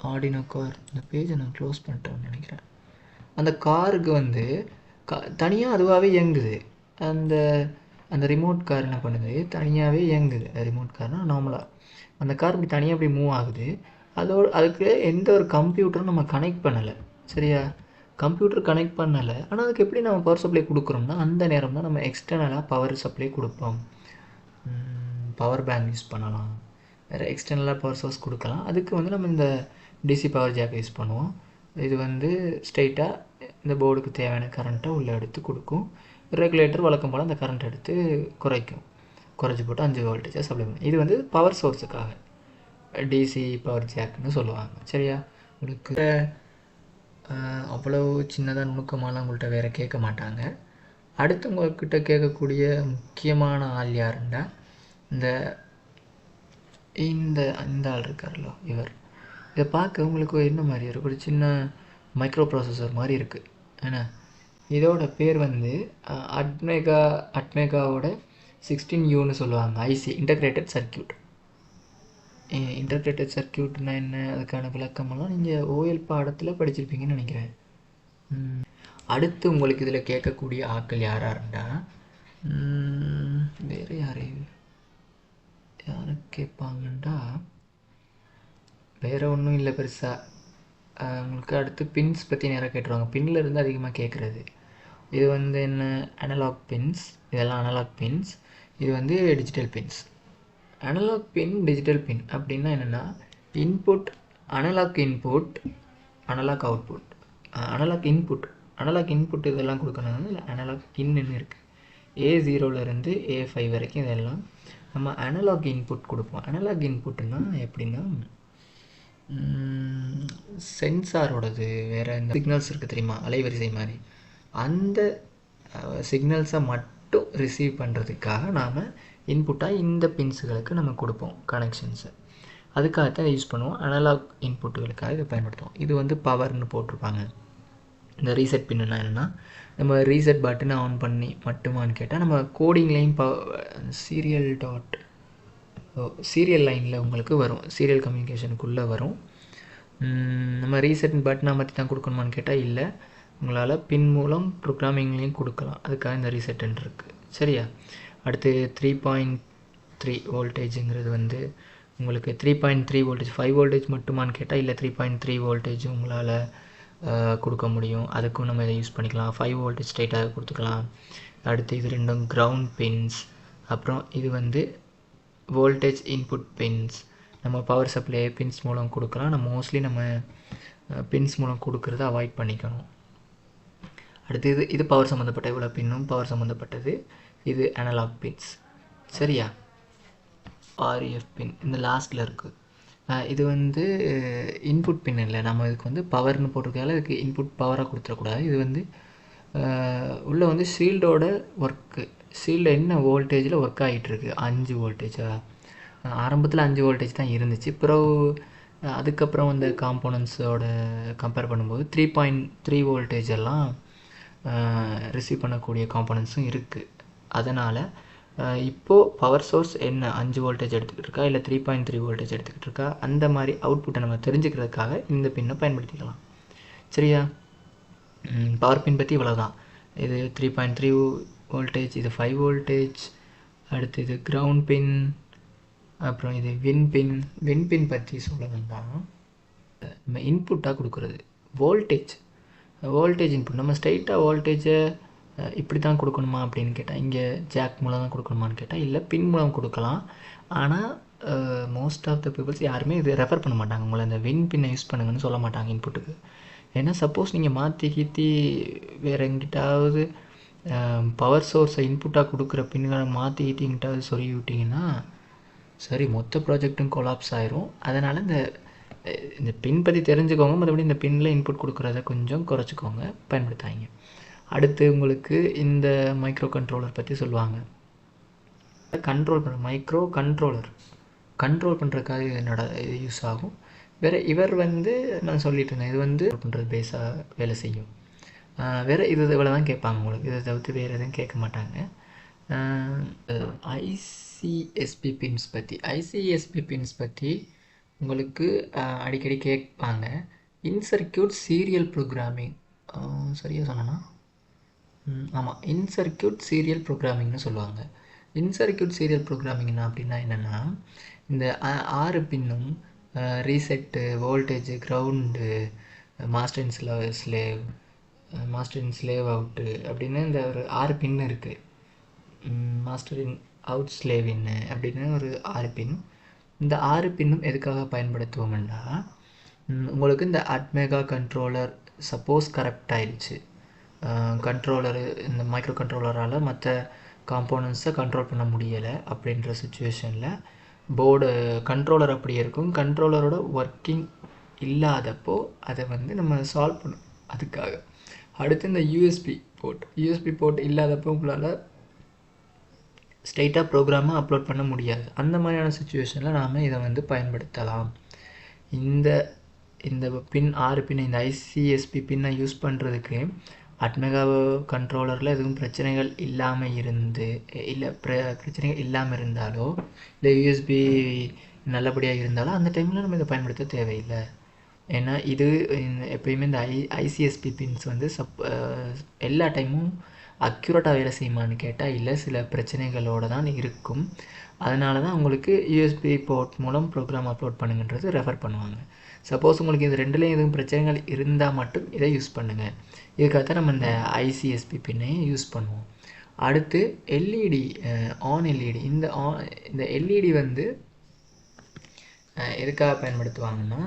ஆர்டினோ கார். இந்த பேஜை நான் க்ளோஸ் பண்ணிட்டோம்னு நினைக்கிறேன். அந்த காருக்கு வந்து தனியாக அதுவாகவே இயங்குது. அந்த ரிமோட் கார் என்ன பண்ணுது, தனியாகவே இயங்குது. ரிமோட் கார்னால் நார்மலாக அந்த கார் இப்படி தனியாக இப்படி மூவ் ஆகுது. அதுக்கு எந்த ஒரு கம்ப்யூட்டரும் நம்ம கனெக்ட் பண்ணலை. சரியா? கம்ப்யூட்டர் கனெக்ட் பண்ணலை. ஆனால் அதுக்கு எப்படி நம்ம பவர் சப்ளை கொடுக்குறோம்னா அந்த நேரம் தான் நம்ம எக்ஸ்டர்னலாக பவர் சப்ளை கொடுப்போம். பவர் பேங்க் யூஸ் பண்ணலாம், வேறு எக்ஸ்டர்னலாக பவர் சோர்ஸ் கொடுக்கலாம். அதுக்கு வந்து நம்ம இந்த டிசி பவர் ஜாக்கை யூஸ் பண்ணுவோம். இது வந்து ஸ்ட்ரெயிட்டாக இந்த போர்டுக்கு தேவையான கரண்ட்டை உள்ளே எடுத்து கொடுக்கும். ரெகுலேட்டர் வழக்கம் போல் அந்த கரண்ட் எடுத்து குறைச்சி போட்டு 5 வோல்டேஜாக சப்ளை பண்ணும். இது வந்து பவர் சோர்ஸுக்காக டிசி பவர் ஜாக்னு சொல்லுவாங்க. சரியா? உங்களுக்கு அவ்வளோ சின்னதாக நுணுக்கமாலாம் உங்கள்கிட்ட வேறு கேட்க மாட்டாங்க. அடுத்து உங்கள்கிட்ட கேட்கக்கூடிய முக்கியமான ஆள் யாருன்னா இந்த இந்த இந்த ஆள் இருக்கார்ல, இதை பார்க்க உங்களுக்கு என்ன மாதிரி இருக்குது, ஒரு சின்ன மைக்ரோ ப்ராசஸர் மாதிரி இருக்குது. ஏன்னா இதோட பேர் வந்து அட்மேகாவோட 16Uன்னு சொல்லுவாங்க. IC, integrated circuit. இன்டகிரேட்டட் சர்க்கியூட்னா என்ன, அதுக்கான விளக்கமெல்லாம் நீங்கள் ஓஎல் பாடத்தில் படிச்சிருப்பீங்கன்னு நினைக்கிறேன். அடுத்து உங்களுக்கு இதில் கேட்கக்கூடிய ஆட்கள் யாராருண்டா வேறு யாரை கேட்பாங்கண்டா வேறு ஒன்றும் இல்லை பெருசாக. உங்களுக்கு அடுத்து பின்ஸ் பற்றி நேராக கேட்டுருவாங்க. பின்னில் இருந்து அதிகமாக கேட்குறது இது வந்து என்ன, அனலாக் பின்ஸ். இதெல்லாம் அனலாக் பின்ஸ். இது வந்து digital pins. Analogue pin, digital pin அப்படின்னா என்னென்னா, input, analogue input, analogue output, analogue input இதெல்லாம் கொடுக்கணும். இல்லை அனலாக் பின்னு இருக்குது. A0லேருந்து A5 வரைக்கும் இதெல்லாம் நம்ம அனலாக் இன்புட் கொடுப்போம். அனலாக் இன்புட்டுன்னா எப்படின்னா, சென்சாரோடது வேறு இந்த சிக்னல்ஸ் இருக்குது தெரியுமா, அலைவரிசை மாதிரி, அந்த சிக்னல்ஸை மட்டும் ரிசீவ் பண்ணுறதுக்காக நாம் இன்புட்டாக இந்த பின்ஸுகளுக்கு நம்ம கொடுப்போம் கனெக்ஷன்ஸை. அதுக்காகத்தான் யூஸ் பண்ணுவோம். அனலாக் இன்புட்டுகளுக்காக இதை பயன்படுத்துவோம். இது வந்து பவர்னு போட்டிருப்பாங்க. இந்த ரீசெட் பின்னுனா என்னென்னா, நம்ம ரீசெட் பட்டனை ஆன் பண்ணி மட்டுமான்னு கேட்டால், நம்ம கோடிங்லேயும் சீரியல் லைனில் உங்களுக்கு வரும், சீரியல் கம்யூனிகேஷனுக்குள்ளே வரும். நம்ம ரீசெட் பட்டனை பற்றி தான் கொடுக்கணுமான்னு கேட்டால் இல்லை, உங்களால் பின் மூலம் ப்ரோக்ராமிங்லேயும் கொடுக்கலாம். அதுக்காக இந்த ரீசெட்டுன்னு இருக்குது. சரியா? அடுத்து 3.3 வோல்டேஜுங்கிறது வந்து உங்களுக்கு 3.3 வோல்டேஜ் 5 வோல்டேஜ் மட்டுமான்னு கேட்டால் இல்லை, 3.3 வோல்டேஜ் உங்களால் கொடுக்க முடியும். அதுக்கும் நம்ம இதை யூஸ் பண்ணிக்கலாம். 5 வோல்டேஜ் ஸ்ட்ரைட்டாக கொடுத்துக்கலாம். அடுத்து இது ரெண்டும் கிரவுண்ட் பின்ஸ். அப்புறம் இது வந்து வோல்டேஜ் இன்புட் பின்ஸ். நம்ம பவர் சப்ளை பின்ஸ் மூலம் கொடுக்கலாம். நம்ம மோஸ்ட்லி நம்ம பின்ஸ் மூலம் கொடுக்குறத அவாய்ட் பண்ணிக்கணும். அடுத்து இது பவர் சம்மந்தப்பட்ட, இவ்வளோ பின்னும் பவர் சம்மந்தப்பட்டது. இது அனலாக் பின்ஸ். சரியா? ஆர்எஃப் பின் இந்த லாஸ்ட்டில் இருக்குது. இது வந்து இன்புட் பின் இல்லை, நம்ம இதுக்கு வந்து பவர்னு போட்டிருக்கால இதுக்கு இன்புட் பவராக கொடுத்துடக்கூடாது. இது வந்து உள்ளே வந்து ஷீல்டோட ஒர்க்கு, ஷீல்டு என்ன வோல்டேஜில் ஒர்க் ஆகிட்டுருக்கு, 5 வோல்டேஜா. ஆரம்பத்தில் 5 வோல்டேஜ் தான் இருந்துச்சு. பிறகு அதுக்கப்புறம் வந்து காம்போனன்ட்ஸோட கம்பேர் பண்ணும்போது 3.3 வோல்டேஜ் எல்லாம் ரிசீவ் பண்ணக்கூடிய காம்போனன்ட்ஸும் இருக்குது. அதனால் இப்போது பவர் சோர்ஸ் என்ன 5 வோல்டேஜ் எடுத்துக்கிட்டு இருக்கா இல்லை 3.3 வோல்டேஜ் எடுத்துக்கிட்டு இருக்கா, அந்த மாதிரி அவுட்புட்டை நம்ம தெரிஞ்சுக்கிறதுக்காக இந்த பின்னை பயன்படுத்திக்கலாம். சரியா? பவர் பின் பற்றி இவ்வளோ தான். இது 3.3 வோல்டேஜ், இது 5 வோல்டேஜ். அடுத்து இது கிரவுண்ட் பின். அப்புறம் இது வின் பின் பற்றி சொல்ல வேண்டாம். நம்ம இன்புட்டாக கொடுக்குறது வோல்டேஜ் இன்புட். நம்ம ஸ்ட்ரைட்டாக வோல்டேஜை இப்படி தான் கொடுக்கணுமா அப்படின்னு கேட்டால், இங்கே ஜாக் மூலம் தான் கொடுக்கணுமான்னு கேட்டால் இல்லை, பின் மூலம் கொடுக்கலாம். ஆனால் மோஸ்ட் ஆஃப் த பீப்புள்ஸ் யாருமே இது ரெஃபர் பண்ண மாட்டாங்க. உங்களை இந்த வின் பின்னை யூஸ் பண்ணுங்கன்னு சொல்ல மாட்டாங்க இன்புட்டுக்கு. ஏன்னா சப்போஸ் நீங்கள் மாற்றி வேறு எங்கிட்டாவது பவர் சோர்ஸை இன்புட்டாக கொடுக்குற பின்களை மாற்றிக்கிட்டிங்கிட்டாவது சொல்லி விட்டிங்கன்னா சரி, மொத்த ப்ராஜெக்ட்டும் கொலாப்ஸ் ஆயிரும். அதனால் இந்த பின் பற்றி தெரிஞ்சுக்கோங்க. மற்றபடி இந்த பின்னில் இன்புட் கொடுக்குறத கொஞ்சம் குறைச்சிக்கோங்க, பயன்படுத்தாங்க. அடுத்து உங்களுக்கு இந்த மைக்ரோ கண்ட்ரோலர் பற்றி சொல்லுவாங்க. கண்ட்ரோல் பண்ணுறதுக்காக இது யூஸ் ஆகும். வேறு இவர் வந்து நான் சொல்லிட்டு இருந்தேன், இது வந்து பண்ணுறது பேஸாக வேலை செய்யும். வேறு இவ்வளோ தான் கேட்பாங்க உங்களுக்கு. இதை தவிர்த்து வேறு எதுவும் கேட்க மாட்டாங்க. ஐசிஎஸ்பி பின்ஸ் பற்றி உங்களுக்கு அடிக்கடி கேட்பாங்க. இன்சர்க்யூட் சீரியல் ப்ரோக்ராமிங், சரியாக சொன்னேன்னா ஆமாம், இன்சர்க்யூட் சீரியல் ப்ரோக்ராமிங்னு சொல்லுவாங்க. இன்சர்க்யூட் சீரியல் ப்ரோக்ராமிங்னா அப்படின்னா என்னென்னா, இந்த 6 பின்னும் reset, voltage, ground, master in slave out அப்படின்னு இந்த ஒரு 6 பின்னு இருக்குது. மாஸ்டர் இன் அவுட் ஸ்லேவ் இன் அப்படின்னு ஒரு 6 பின். இந்த 6 பின்னும் எதுக்காக பயன்படுத்துவோம்னா, உங்களுக்கு இந்த அட்மெகா கண்ட்ரோலர் சப்போஸ் கரெக்ட் ஆயிடுச்சு, கண்ட்ரோலரு இந்த மைக்ரோ கண்ட்ரோலரால் மற்ற காம்போனன்ட்ஸை கண்ட்ரோல் பண்ண முடியலை அப்படின்ற சுச்சுவேஷனில் போர்டு கண்ட்ரோலர் அப்படி இருக்கும், கண்ட்ரோலரோட ஒர்க்கிங் இல்லாதப்போ அதை வந்து நம்ம சால்வ் பண்ணணும். அதுக்காக அடுத்து இந்த யூஎஸ்பி போர்ட் இல்லாதப்போ உங்களால் ஸ்ட்ரைட்டாக ப்ரோக்ராமை அப்லோட் பண்ண முடியாது. அந்த மாதிரியான சுச்சுவேஷனில் நாம் இதை வந்து பயன்படுத்தலாம். இந்த இந்த பின் 6 பின் இந்த ஐசிஎஸ்பி பின்னை யூஸ் பண்ணுறதுக்கு அட்மெகா கண்ட்ரோலரில் எதுவும் பிரச்சனைகள் இல்லாமல் பிரச்சனைகள் இல்லாமல் இருந்தாலோ இல்லை யூஎஸ்பி நல்லபடியாக இருந்தாலோ அந்த டைமில் நம்ம இதை பயன்படுத்த தேவையில்லை. ஏன்னா இது எப்பயுமே இந்த ஐசிஎஸ்பி பின்ஸ் வந்து எல்லா டைமும் அக்யூரேட்டாக வேலை செய்யுமான்னு கேட்டால் இல்லை, சில பிரச்சனைகளோடு தான் இருக்கும். அதனால தான் உங்களுக்கு யூஎஸ்பி போர்ட் மூலம் ப்ரோக்ராம் அப்லோட் பண்ணுங்கன்றது ரெஃபர் பண்ணுவாங்க. சப்போஸ் உங்களுக்கு இது ரெண்டுலேயும் எதுவும் பிரச்சனைகள் இருந்தால் மட்டும் இதை யூஸ் பண்ணுங்கள். இதுக்காகத்தான் நம்ம இந்த ஐசிஎஸ்பி பின்னையும் யூஸ் பண்ணுவோம். அடுத்து எல்இடி, ஆன் எல்இடி. இந்த எல்இடி வந்து எதுக்காக பயன்படுத்துவாங்கன்னா,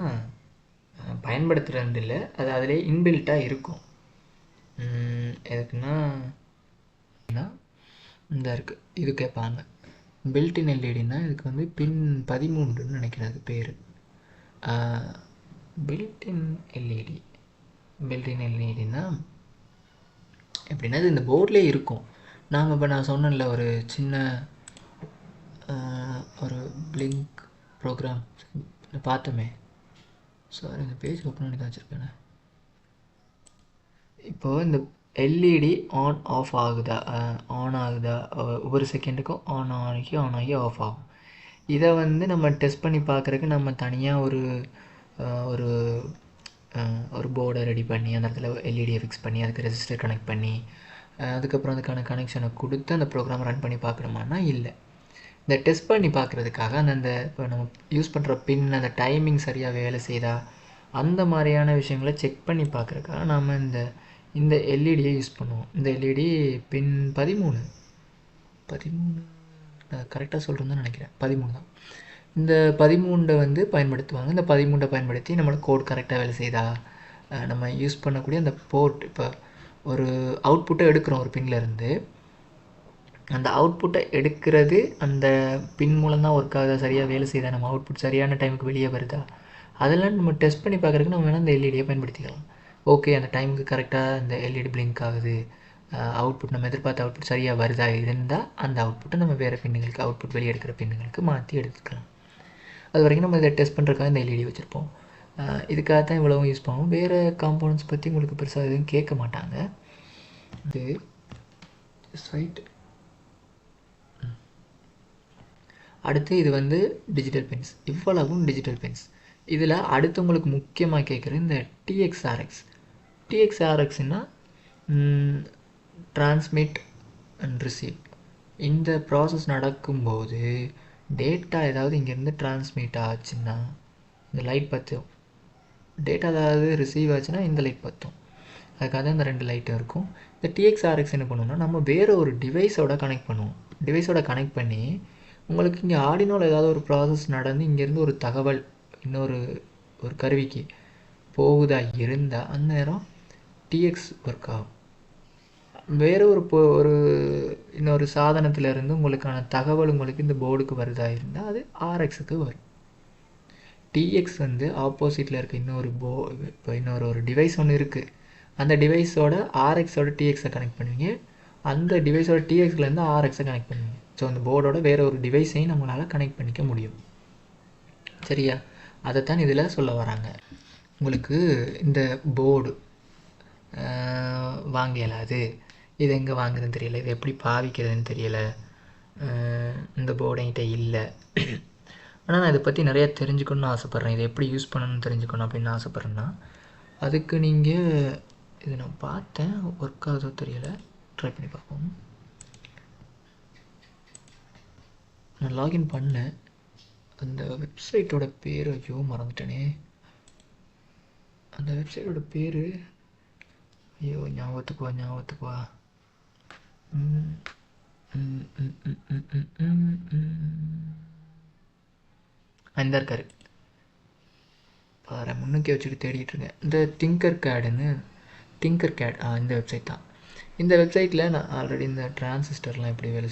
பயன்படுத்துகிறது இல்லை, அது அதிலே இன்பில்ட்டாக இருக்கும். எதுக்குன்னா இந்த இருக்குது இது கேட்பாங்க, பில்டின் எல்இடின்னா இதுக்கு வந்து பின் 13ன்னு நினைக்கிறேன் அது பேர். பில்டின் எல்இடின்னா எப்படின்னா இது இந்த போர்ட்லேயே இருக்கும். நான் சொன்னேன்ல ஒரு சின்ன ஒரு பிளிங்க் ப்ரோக்ராம் பார்த்தோமே, சாரி இந்த பேஜ் ஓப்பன் பண்ணி தான் வச்சுருக்கேன். இப்போது இந்த எல்இடி ஆன் ஆகுதா ஒவ்வொரு செகண்டுக்கும் ஆன் ஆகி ஆஃப் ஆகும். இதை வந்து நம்ம டெஸ்ட் பண்ணி பார்க்குறதுக்கு நம்ம தனியாக ஒரு போர்டை ரெடி பண்ணி அந்த இடத்துல எல்இடியை ஃபிக்ஸ் பண்ணி அதுக்கு ரெஜிஸ்டர் கனெக்ட் பண்ணி அதுக்கப்புறம் அதுக்கான கனெக்ஷனை கொடுத்து அந்த ப்ரோக்ராம் ரன் பண்ணி பார்க்குறோமான்னா இல்லை. இந்த டெஸ்ட் பண்ணி பார்க்குறதுக்காக அந்த இப்போ நம்ம யூஸ் பண்ணுற பின் அந்த டைமிங் சரியாக வேலை செய்தா அந்த மாதிரியான விஷயங்களை செக் பண்ணி பார்க்குறதுக்காக நாம் இந்த எல்இடியை யூஸ் பண்ணுவோம். இந்த எல்இடி பின் 13 கரெக்டாக சொல்கிறேன்னு நினைக்கிறேன், 13 தான். இந்த 13 வந்து பயன்படுத்துவாங்க. இந்த 13 பயன்படுத்தி நம்மளோட கோட் கரெக்டாக வேலை செய்தா, நம்ம யூஸ் பண்ணக்கூடிய அந்த போர்ட், இப்போ ஒரு அவுட்புட்டை எடுக்கிறோம் ஒரு பின்லேருந்து, அந்த அவுட்புட்டை எடுக்கிறது அந்த பின் மூலம் தான் ஒர்க் ஆகுதா, சரியாக வேலை செய்தா, நம்ம அவுட்புட் சரியான டைமுக்கு வெளியே வருதா, அதெல்லாம் நம்ம டெஸ்ட் பண்ணி பார்க்குறதுக்கு நம்ம வேணால் இந்த எல்இடியை பயன்படுத்திக்கலாம். ஓகே, அந்த டைமுக்கு கரெக்டாக இந்த எல்இடி பிளிங்க் ஆகுது, அவுட்புட் நம்ம எதிர்பார்த்த அவுட்புட் சரியாக வருதா இருந்தால் அந்த அவுட்புட்டை நம்ம வேறு பின்னுங்களுக்கு, அவுட்புட் வெளியே எடுக்கிற பின்னுங்களுக்கு மாற்றி எடுத்துக்கலாம். அது வரைக்கும் நம்ம இதை டெஸ்ட் பண்ணுறதுக்காக இந்த எல்இடி வச்சுருப்போம். இதுக்காக தான் இவ்வளவும் யூஸ் பண்ணுவோம். வேறு காம்போனன்ட்ஸ் பற்றி உங்களுக்கு பெருசாக எதுவும் கேட்க மாட்டாங்க. இது ரைட். அடுத்து இது வந்து டிஜிட்டல் பின்ஸ், இவ்வளவும் டிஜிட்டல் பின்ஸ். இதில் அடுத்து உங்களுக்கு முக்கியமாக கேட்குறது இந்த டிஎக்ஸ்ஆர்எக்ஸ்னால் டிரான்ஸ்மிட் அண்ட் ரிசீவ். இந்த ப்ராசஸ் நடக்கும்போது டேட்டா ஏதாவது இங்கேருந்து டிரான்ஸ்மிட் ஆச்சுன்னா இந்த லைட் பற்றும், டேட்டா ஏதாவது ரிசீவ் ஆச்சுன்னா இந்த லைட் பற்றும். அதுக்காக தான் இந்த 2 லைட்டும் இருக்கும். இந்த டிஎக்ஸ்ஆர்எக்ஸ் என்ன பண்ணுவோம்னா நம்ம வேறு ஒரு டிவைஸோட கனெக்ட் பண்ணுவோம். டிவைஸோட கனெக்ட் பண்ணி உங்களுக்கு இங்கே ஆர்டினோவில் ஏதாவது ஒரு ப்ராசஸ் நடந்து இங்கேருந்து ஒரு தகவல் இன்னொரு கருவிக்கு போகுதா இருந்தால் அந்த நேரம் டிஎக்ஸ் ஒர்க் ஆகும். வேறு இன்னொரு சாதனத்திலேருந்து உங்களுக்கான தகவல் உங்களுக்கு இந்த போர்டுக்கு வருதா இருந்தால் அது ஆர்எக்ஸுக்கு வரும். டிஎக்ஸ் வந்து ஆப்போசிட்டில் இருக்க இப்போ இன்னொரு டிவைஸ் ஒன்று இருக்குது, அந்த டிவைஸோட ஆர்எக்ஸோட டிஎக்ஸை கனெக்ட் பண்ணுவீங்க, அந்த டிவைஸோட டிஎக்ஸ்லேருந்து ஆர்எக்ஸை கனெக்ட் பண்ணுவீங்க. ஸோ அந்த போர்டோட வேறு ஒரு டிவைஸையும் நம்மளால் கனெக்ட் பண்ணிக்க முடியும். சரியா? அதைத்தான் இதில் சொல்ல வராங்க. உங்களுக்கு இந்த போர்டு வாங்கலாது, இது எங்கே வாங்குறதுன்னு தெரியலை, இது எப்படி பாவிக்கிறதுன்னு தெரியலை, இந்த போர்டு என்கிட்ட இல்லை, ஆனால் நான் இதை பற்றி நிறையா தெரிஞ்சுக்கணுன்னு ஆசைப்பட்றேன், இதை எப்படி யூஸ் பண்ணணும்னு தெரிஞ்சுக்கணும் அப்படின்னு ஆசைப்பட்றேன்னா அதுக்கு நீங்கள் இதை நான் பார்த்தேன், ஒர்க் ஆகுதோ தெரியலை, ட்ரை பண்ணி பார்ப்போம். நான் லாகின் பண்ணேன், அந்த வெப்சைட்டோட பேர் ஐயோ மறந்துட்டேனே, அந்த வெப்சைட்டோட பேர் ஐயோ ஞாபகத்துக்கு வா இந்த இருக்காரு பாரு, முன்னுக்கே வச்சுட்டு தேடிட்டு இருக்கேன். இந்த டிங்கர் கேட் இந்த வெப்சைட் தான். இந்த வெப்சைட்டில் நான் ஆல்ரெடி இந்த டிரான்சிஸ்டர்லாம் எப்படி வேலை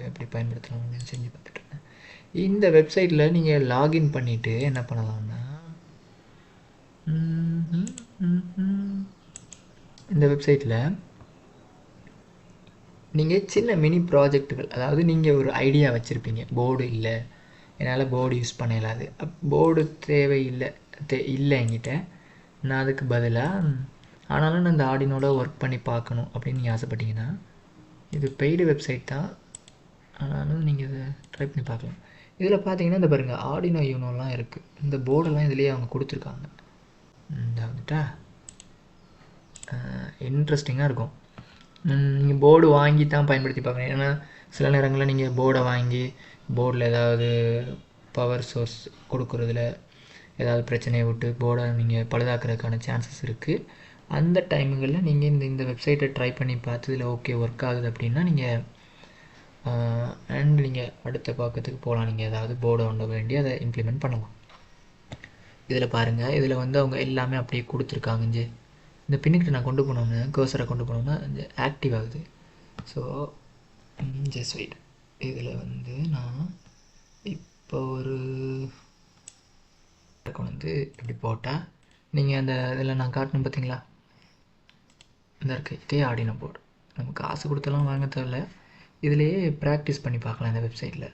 எப்படி பயன்படுத்தலாம் அப்படின்னு செஞ்சு பார்த்துட்ருக்கேன். இந்த வெப்சைட்டில் நீங்கள் லாகின் பண்ணிவிட்டு என்ன பண்ணலாம்னா, இந்த வெப்சைட்டில் நீங்கள் சின்ன மினி ப்ராஜெக்ட்டுகள், அதாவது நீங்கள் ஒரு ஐடியா வச்சுருப்பீங்க, போர்டு இல்லை, என்னால் போர்டு யூஸ் பண்ண இயலாது, போர்டு தேவையில்லை இல்லை என்கிட்ட, நான் அதுக்கு பதிலாக ஆனாலும் நான் இந்த ஆர்டினோட ஒர்க் பண்ணி பார்க்கணும் அப்படின்னு நீங்கள் ஆசைப்பட்டீங்கன்னா, இது பெய்டு வெப்சைட் தான், ஆனாலும் நீங்கள் இதை ட்ரை பண்ணி பார்க்கலாம். இதில் பார்த்தீங்கன்னா இந்த பாருங்கள் ஆர்டினோ யூனோலாம் இருக்குது. இந்த போர்டெல்லாம் இதுலேயே அவங்க கொடுத்துருக்காங்க. இந்த வந்துட்டா இன்ட்ரெஸ்டிங்காக இருக்கும். நீங்கள் போர்டு வாங்கி தான் பயன்படுத்தி பார்க்கணும். ஏன்னா சில நேரங்களில் நீங்கள் போர்டை வாங்கி போர்டில் ஏதாவது பவர் சோர்ஸ் கொடுக்குறதுல ஏதாவது பிரச்சனையை விட்டு போர்டை நீங்கள் பழுதாக்குறதுக்கான சான்சஸ் இருக்குது. அந்த டைமுகளில் நீங்கள் இந்த வெப்சைட்டை ட்ரை பண்ணி பார்த்து இதில் ஓகே ஒர்க் ஆகுது அப்படின்னா நீங்கள் நீங்கள் அடுத்த பக்கத்துக்கு போகலாம். நீங்கள் ஏதாவது போர்டை ஒன்ற வேண்டி அதை இம்ப்ளிமெண்ட் பண்ணலாம். இதில் பாருங்கள், இதில் வந்து அவங்க எல்லாமே அப்படியே கொடுத்துருக்காங்க. இந்த பின்னுக்கிட்ட நான் கொண்டு போனோன்னு கர்சரை கொண்டு போனோன்னா இந்த ஆக்டிவ் ஆகுது. So just wait. இதில் வந்து நான் இப்போ ஒரு கொண்டு வந்து இப்படி போட்டால் நீங்கள் அந்த இதில் நான் காட்டணும் பார்த்தீங்களா, இந்த இருக்குது இதே ஆர்டினோ போர்டு. நம்ம காசு கொடுத்தெல்லாம் வாங்க தேவையில்ல, இதிலேயே ப்ராக்டிஸ் பண்ணி பார்க்கலாம் இந்த வெப்சைட்டில்.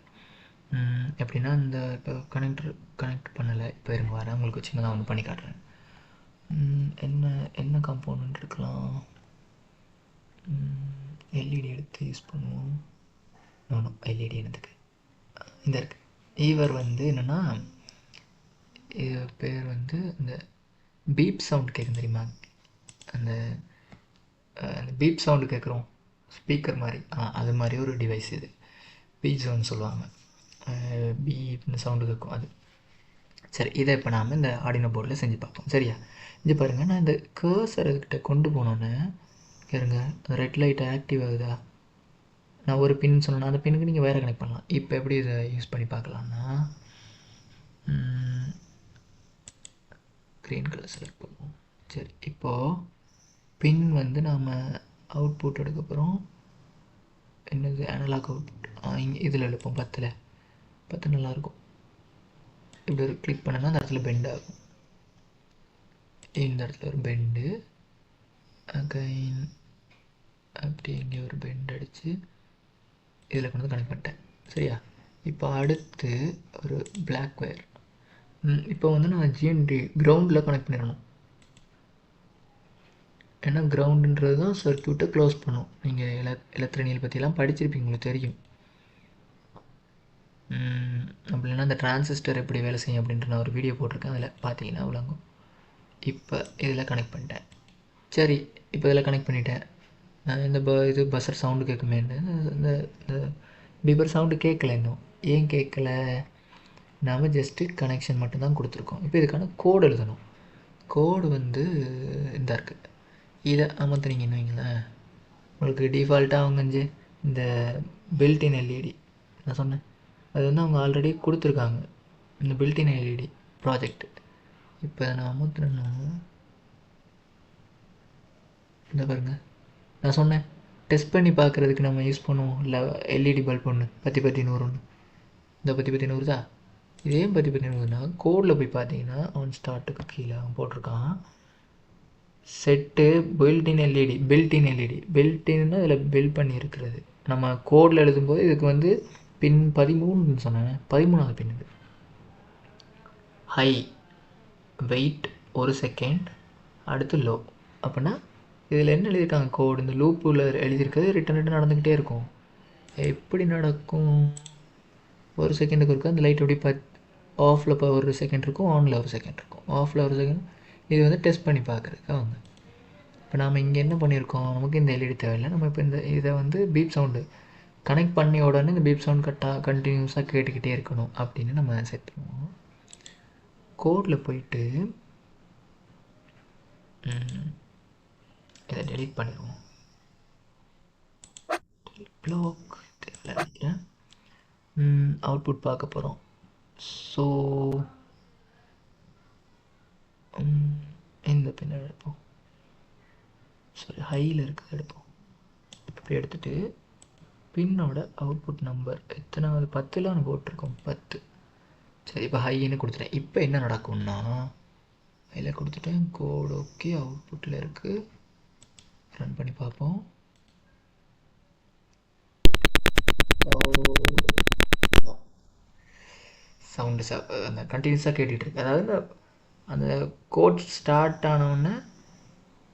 எப்படின்னா இந்த இப்போ கனெக்ட் பண்ணலை, இப்போ இருங்க வரேன் உங்களுக்கு சின்னதாக ஒன்று பண்ணி காட்டுறேன். என்ன காம்போனன்ட் இருக்கலாம், எல்இடி எடுத்து யூஸ் பண்ணுவோம். நானும் எல்இடி என்னதுக்கு இந்த இருக்குது. இவர் வந்து என்னென்னா இது பேர் வந்து இந்த பீப் சவுண்ட் கேட்கும் தெரியுமா, அந்த பீப் சவுண்டு கேட்குறோம் ஸ்பீக்கர் மாதிரி, அது மாதிரி ஒரு டிவைஸ் இது. பீப் சவுண்ட் சொல்லுவாங்க, பீப்னு சவுண்டு கேட்கும் அது. சரி, இதை இப்போ நாம் இந்த ஆர்டினோ போர்டில் செஞ்சு பார்ப்போம். சரியா, இங்கே பாருங்கள், நான் இந்த கர்சர்கிட்ட கொண்டு போனோன்னே கேருங்க ரெட் லைட் ஆக்டிவ் ஆகுதா. நான் ஒரு பின் சொன்னேன்னா அந்த பின்னுக்கு நீங்கள் வேறு கனெக்ட் பண்ணலாம். இப்போ எப்படி இதை யூஸ் பண்ணி பார்க்கலான்னா, க்ரீன் கலர் செலக்ட் பண்ணுவோம். சரி, இப்போது பின் வந்து நாம் அவுட்புட் எடுக்க போகிறோம். என்னது அனலாக் அவுட்புட், இங்கே இதில் எழுப்போம் 10 நல்லாயிருக்கும். இப்படி ஒரு கிளிக் பண்ணனா அந்த இடத்துல பெண்ட் ஆகும். இந்த இடத்துல ஒரு பெண்டு, அகைன் அப்படி இங்கே ஒரு பெண்ட் அடித்து இதில் கொண்டு வந்து கனெக்ட் பண்ணிட்டேன். சரியா, இப்போ அடுத்து ஒரு பிளாக் ஒயர். இப்போ வந்து நான் ஜிஎன்டி கிரவுண்டில் கனெக்ட் பண்ணிடணும். ஏன்னா கிரவுண்டுன்றது தான் சர்க்யூட்டை க்ளோஸ் பண்ணும். நீங்கள் எலக்ட்ரானியல் பற்றிலாம் படிச்சிருப்பீங்க, உங்களுக்கு தெரியும். அப்படி இல்லைன்னா இந்த டிரான்சிஸ்டர் எப்படி வேலை செய்யும் அப்படின்ற நான் ஒரு வீடியோ போட்டிருக்கேன், அதில் பார்த்தீங்கன்னா விளங்கும். இப்போ இதில் கனெக்ட் பண்ணிட்டேன். சரி, இப்போ இதில் கனெக்ட் பண்ணிட்டேன். இந்த இது பஸ்ஸர் சவுண்டு கேட்குமேன்னு இந்த பீப்பர் சவுண்டு கேட்கல. இன்னும் ஏன் கேட்கல, நாம் ஜஸ்ட்டு கனெக்ஷன் மட்டும்தான் கொடுத்துருக்கோம். இப்போ இதுக்கான கோடு எழுதணும். கோடு வந்து இந்த இருக்குது, இதை அமர்த்துனீங்கன்னு வைங்களேன், உங்களுக்கு டிஃபால்ட்டாக அவங்க இந்த பில்டின் எல்இடி நான் சொன்னேன், அது வந்து அவங்க ஆல்ரெடி கொடுத்துருக்காங்க, இந்த பில்டின் எல்இடி ப்ராஜெக்ட். இப்போ நான் அமர்த்துறேன்னா இந்த பாருங்கள், நான் சொன்னேன் டெஸ்ட் பண்ணி பார்க்குறதுக்கு நம்ம யூஸ் பண்ணுவோம் இல்லை எல்இடி பல்ப் ஒன்று 10-100 இந்த 10-100 தான். இதே 10-100னா கோடில் போய் பார்த்தீங்கன்னா அவன் ஸ்டார்ட்டுக்கு கீழே அவன் போட்டிருக்கான் செட்டு பில்டின் எல்இடி. பில்டின்னா இதில் பில்ட் பண்ணி இருக்கிறது. நம்ம கோடில் எழுதும்போது இதுக்கு வந்து பின் 13ன்னு சொன்னேன், 13வது பின் இது. ஹை வெயிட் 1 செகண்ட், அடுத்து லோ. அப்படின்னா இதில் என்ன எழுதியிருக்காங்க கோடு, இந்த லூப்பில் எழுதியிருக்கிறது ரிட்டன் நடந்துக்கிட்டே இருக்கும். எப்படி நடக்கும், 1 செகண்டுக்கு இருக்கும் அந்த லைட் எப்படி ஆஃபில் இப்போ 1 செகண்ட் இருக்கும், ஆனில் 1 செகண்ட் இருக்கும், ஆஃபில் 1 செகண்ட். இது வந்து டெஸ்ட் பண்ணி பார்க்குறதுக்கு அவங்க. இப்போ நாம் இங்கே என்ன பண்ணியிருக்கோம், நமக்கு இந்த எல்இடி தேவையில்லை. நம்ம இப்போ இதை வந்து பீப் சவுண்டு கனெக்ட் பண்ணி உடனே இந்த பீப் சவுண்ட் கண்டினியூஸாக கேட்டுக்கிட்டே இருக்கணும் அப்படின்னு நம்ம செட் பண்ணுவோம். கோடில் போயிட்டு இதை டெலீட் பண்ணிடுவோம். ப்ளாக் தேவையில்லை நினைக்கிறேன். அவுட்புட் பார்க்க போகிறோம். ஸோ இந்த பின் எடுப்போம், சாரி ஹையில் இருக்கிறது எடுப்போம். இப்படி எடுத்துகிட்டு பின்னோட அவுட்புட் நம்பர் எத்தனாவது 10ல் நான் போட்டிருக்கோம் 10. சரி, இப்போ ஹைன்னு கொடுத்துட்டேன். இப்போ என்ன நடக்கும்னா ஹையில் கொடுத்துட்டேன், கோடு ஓகே, அவுட்புட்டில் இருக்குது. ரன் பண்ணி பார்ப்போம். சவுண்டு அந்த கண்டினியூஸாக கேட்டுகிட்ருக்கு. அதாவது அந்த கோட் ஸ்டார்ட் ஆனவுடனே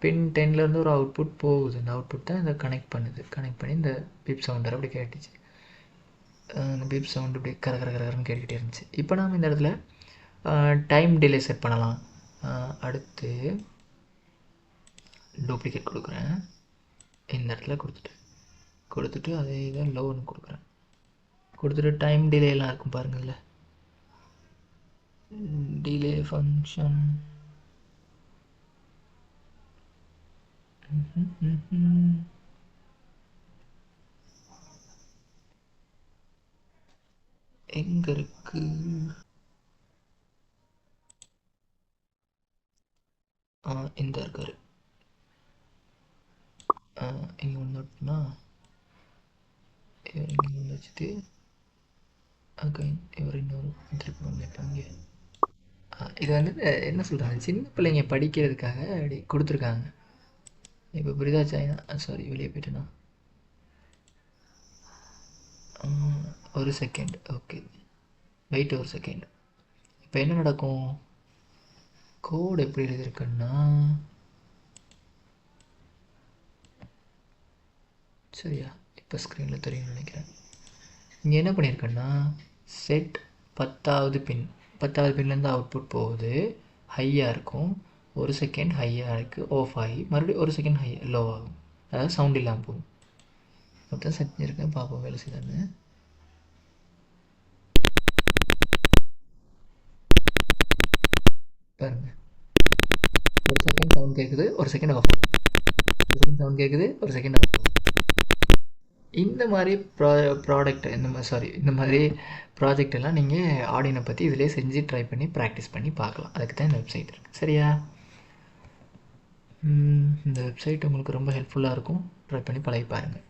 பின் 10லேருந்து ஒரு அவுட்புட் போகுது. இந்த அவுட்புட் தான் இதை கனெக்ட் பண்ணுது. கனெக்ட் பண்ணி இந்த பீப் சவுண்டர் அப்படி கேட்டுச்சு. இந்த பீப் சவுண்டு இப்படி கரகரன்னு கேட்டுக்கிட்டே இருந்துச்சு. இப்போ நாம் இந்த இடத்துல டைம் டிலே செட் பண்ணலாம். அடுத்து டூப்ளிகேட் கொடுக்குறேன். இந்த இடத்துல கொடுத்துட்டு அதே இதை லோன்னு கொடுக்குறேன். கொடுத்துட்டு டைம் டிலேலாம் இருக்கும் பாருங்கள்ல, டிலே ஃபங்க்ஷன் எங்கே இருக்கு? இந்த இருக்காரு. இங்கே வந்துட்டுனா இவர் இங்கே வந்து வச்சுட்டு இவர் இன்னொரு திருப்பி வைப்பாங்க. இது வந்து என்ன சொல்கிறாங்க, சின்ன பிள்ளைங்க படிக்கிறதுக்காக அப்படி கொடுத்துருக்காங்க. இப்போ புரியுதா சாய்னா? சாரி, வெளியே போய்ட்டுனா ஒரு செகண்ட். ஓகே, வெயிட் ஒரு செகண்ட். இப்போ என்ன நடக்கும், கோடு எப்படி எழுதியிருக்குன்னா, சரியா இப்போ ஸ்க்ரீனில் தெரியும்னு நினைக்கிறேன். இங்கே என்ன பண்ணியிருக்கேன்னா, செட் 10வது பின்லேருந்து அவுட்புட் போகுது, ஹையாக இருக்கும். ஒரு செகண்ட் ஹையாக இருக்குது, ஆஃப் ஆகி மறுபடியும் ஒரு செகண்ட் லோ ஆகும். அதாவது சவுண்ட் இல்லாமல் போகும். மொத்தம் செஞ்சுருக்கேன், பார்ப்போம் வேலை செய்தான்னு. பாருங்கள், ஒரு செகண்ட் சவுண்ட் கேட்குது, ஒரு செகண்ட் ஆஃப் ஆகும். ஒரு செகண்ட் சவுண்ட் கேட்குது, ஒரு செகண்ட் ஆஃப் ஆகும். இந்த மாதிரி இந்த மாதிரி ப்ராஜெக்ட் எல்லாம் நீங்கள் ஆடியோ பற்றி இதிலே செஞ்சு ட்ரை பண்ணி ப்ராக்டிஸ் பண்ணி பார்க்கலாம். அதுக்கு தான் இந்த வெப்சைட் இருக்குது. சரியா? இந்த வெப்சைட் உங்களுக்கு ரொம்ப ஹெல்ப்ஃபுல்லாக இருக்கும். ட்ரை பண்ணி பழகி பாருங்கள்.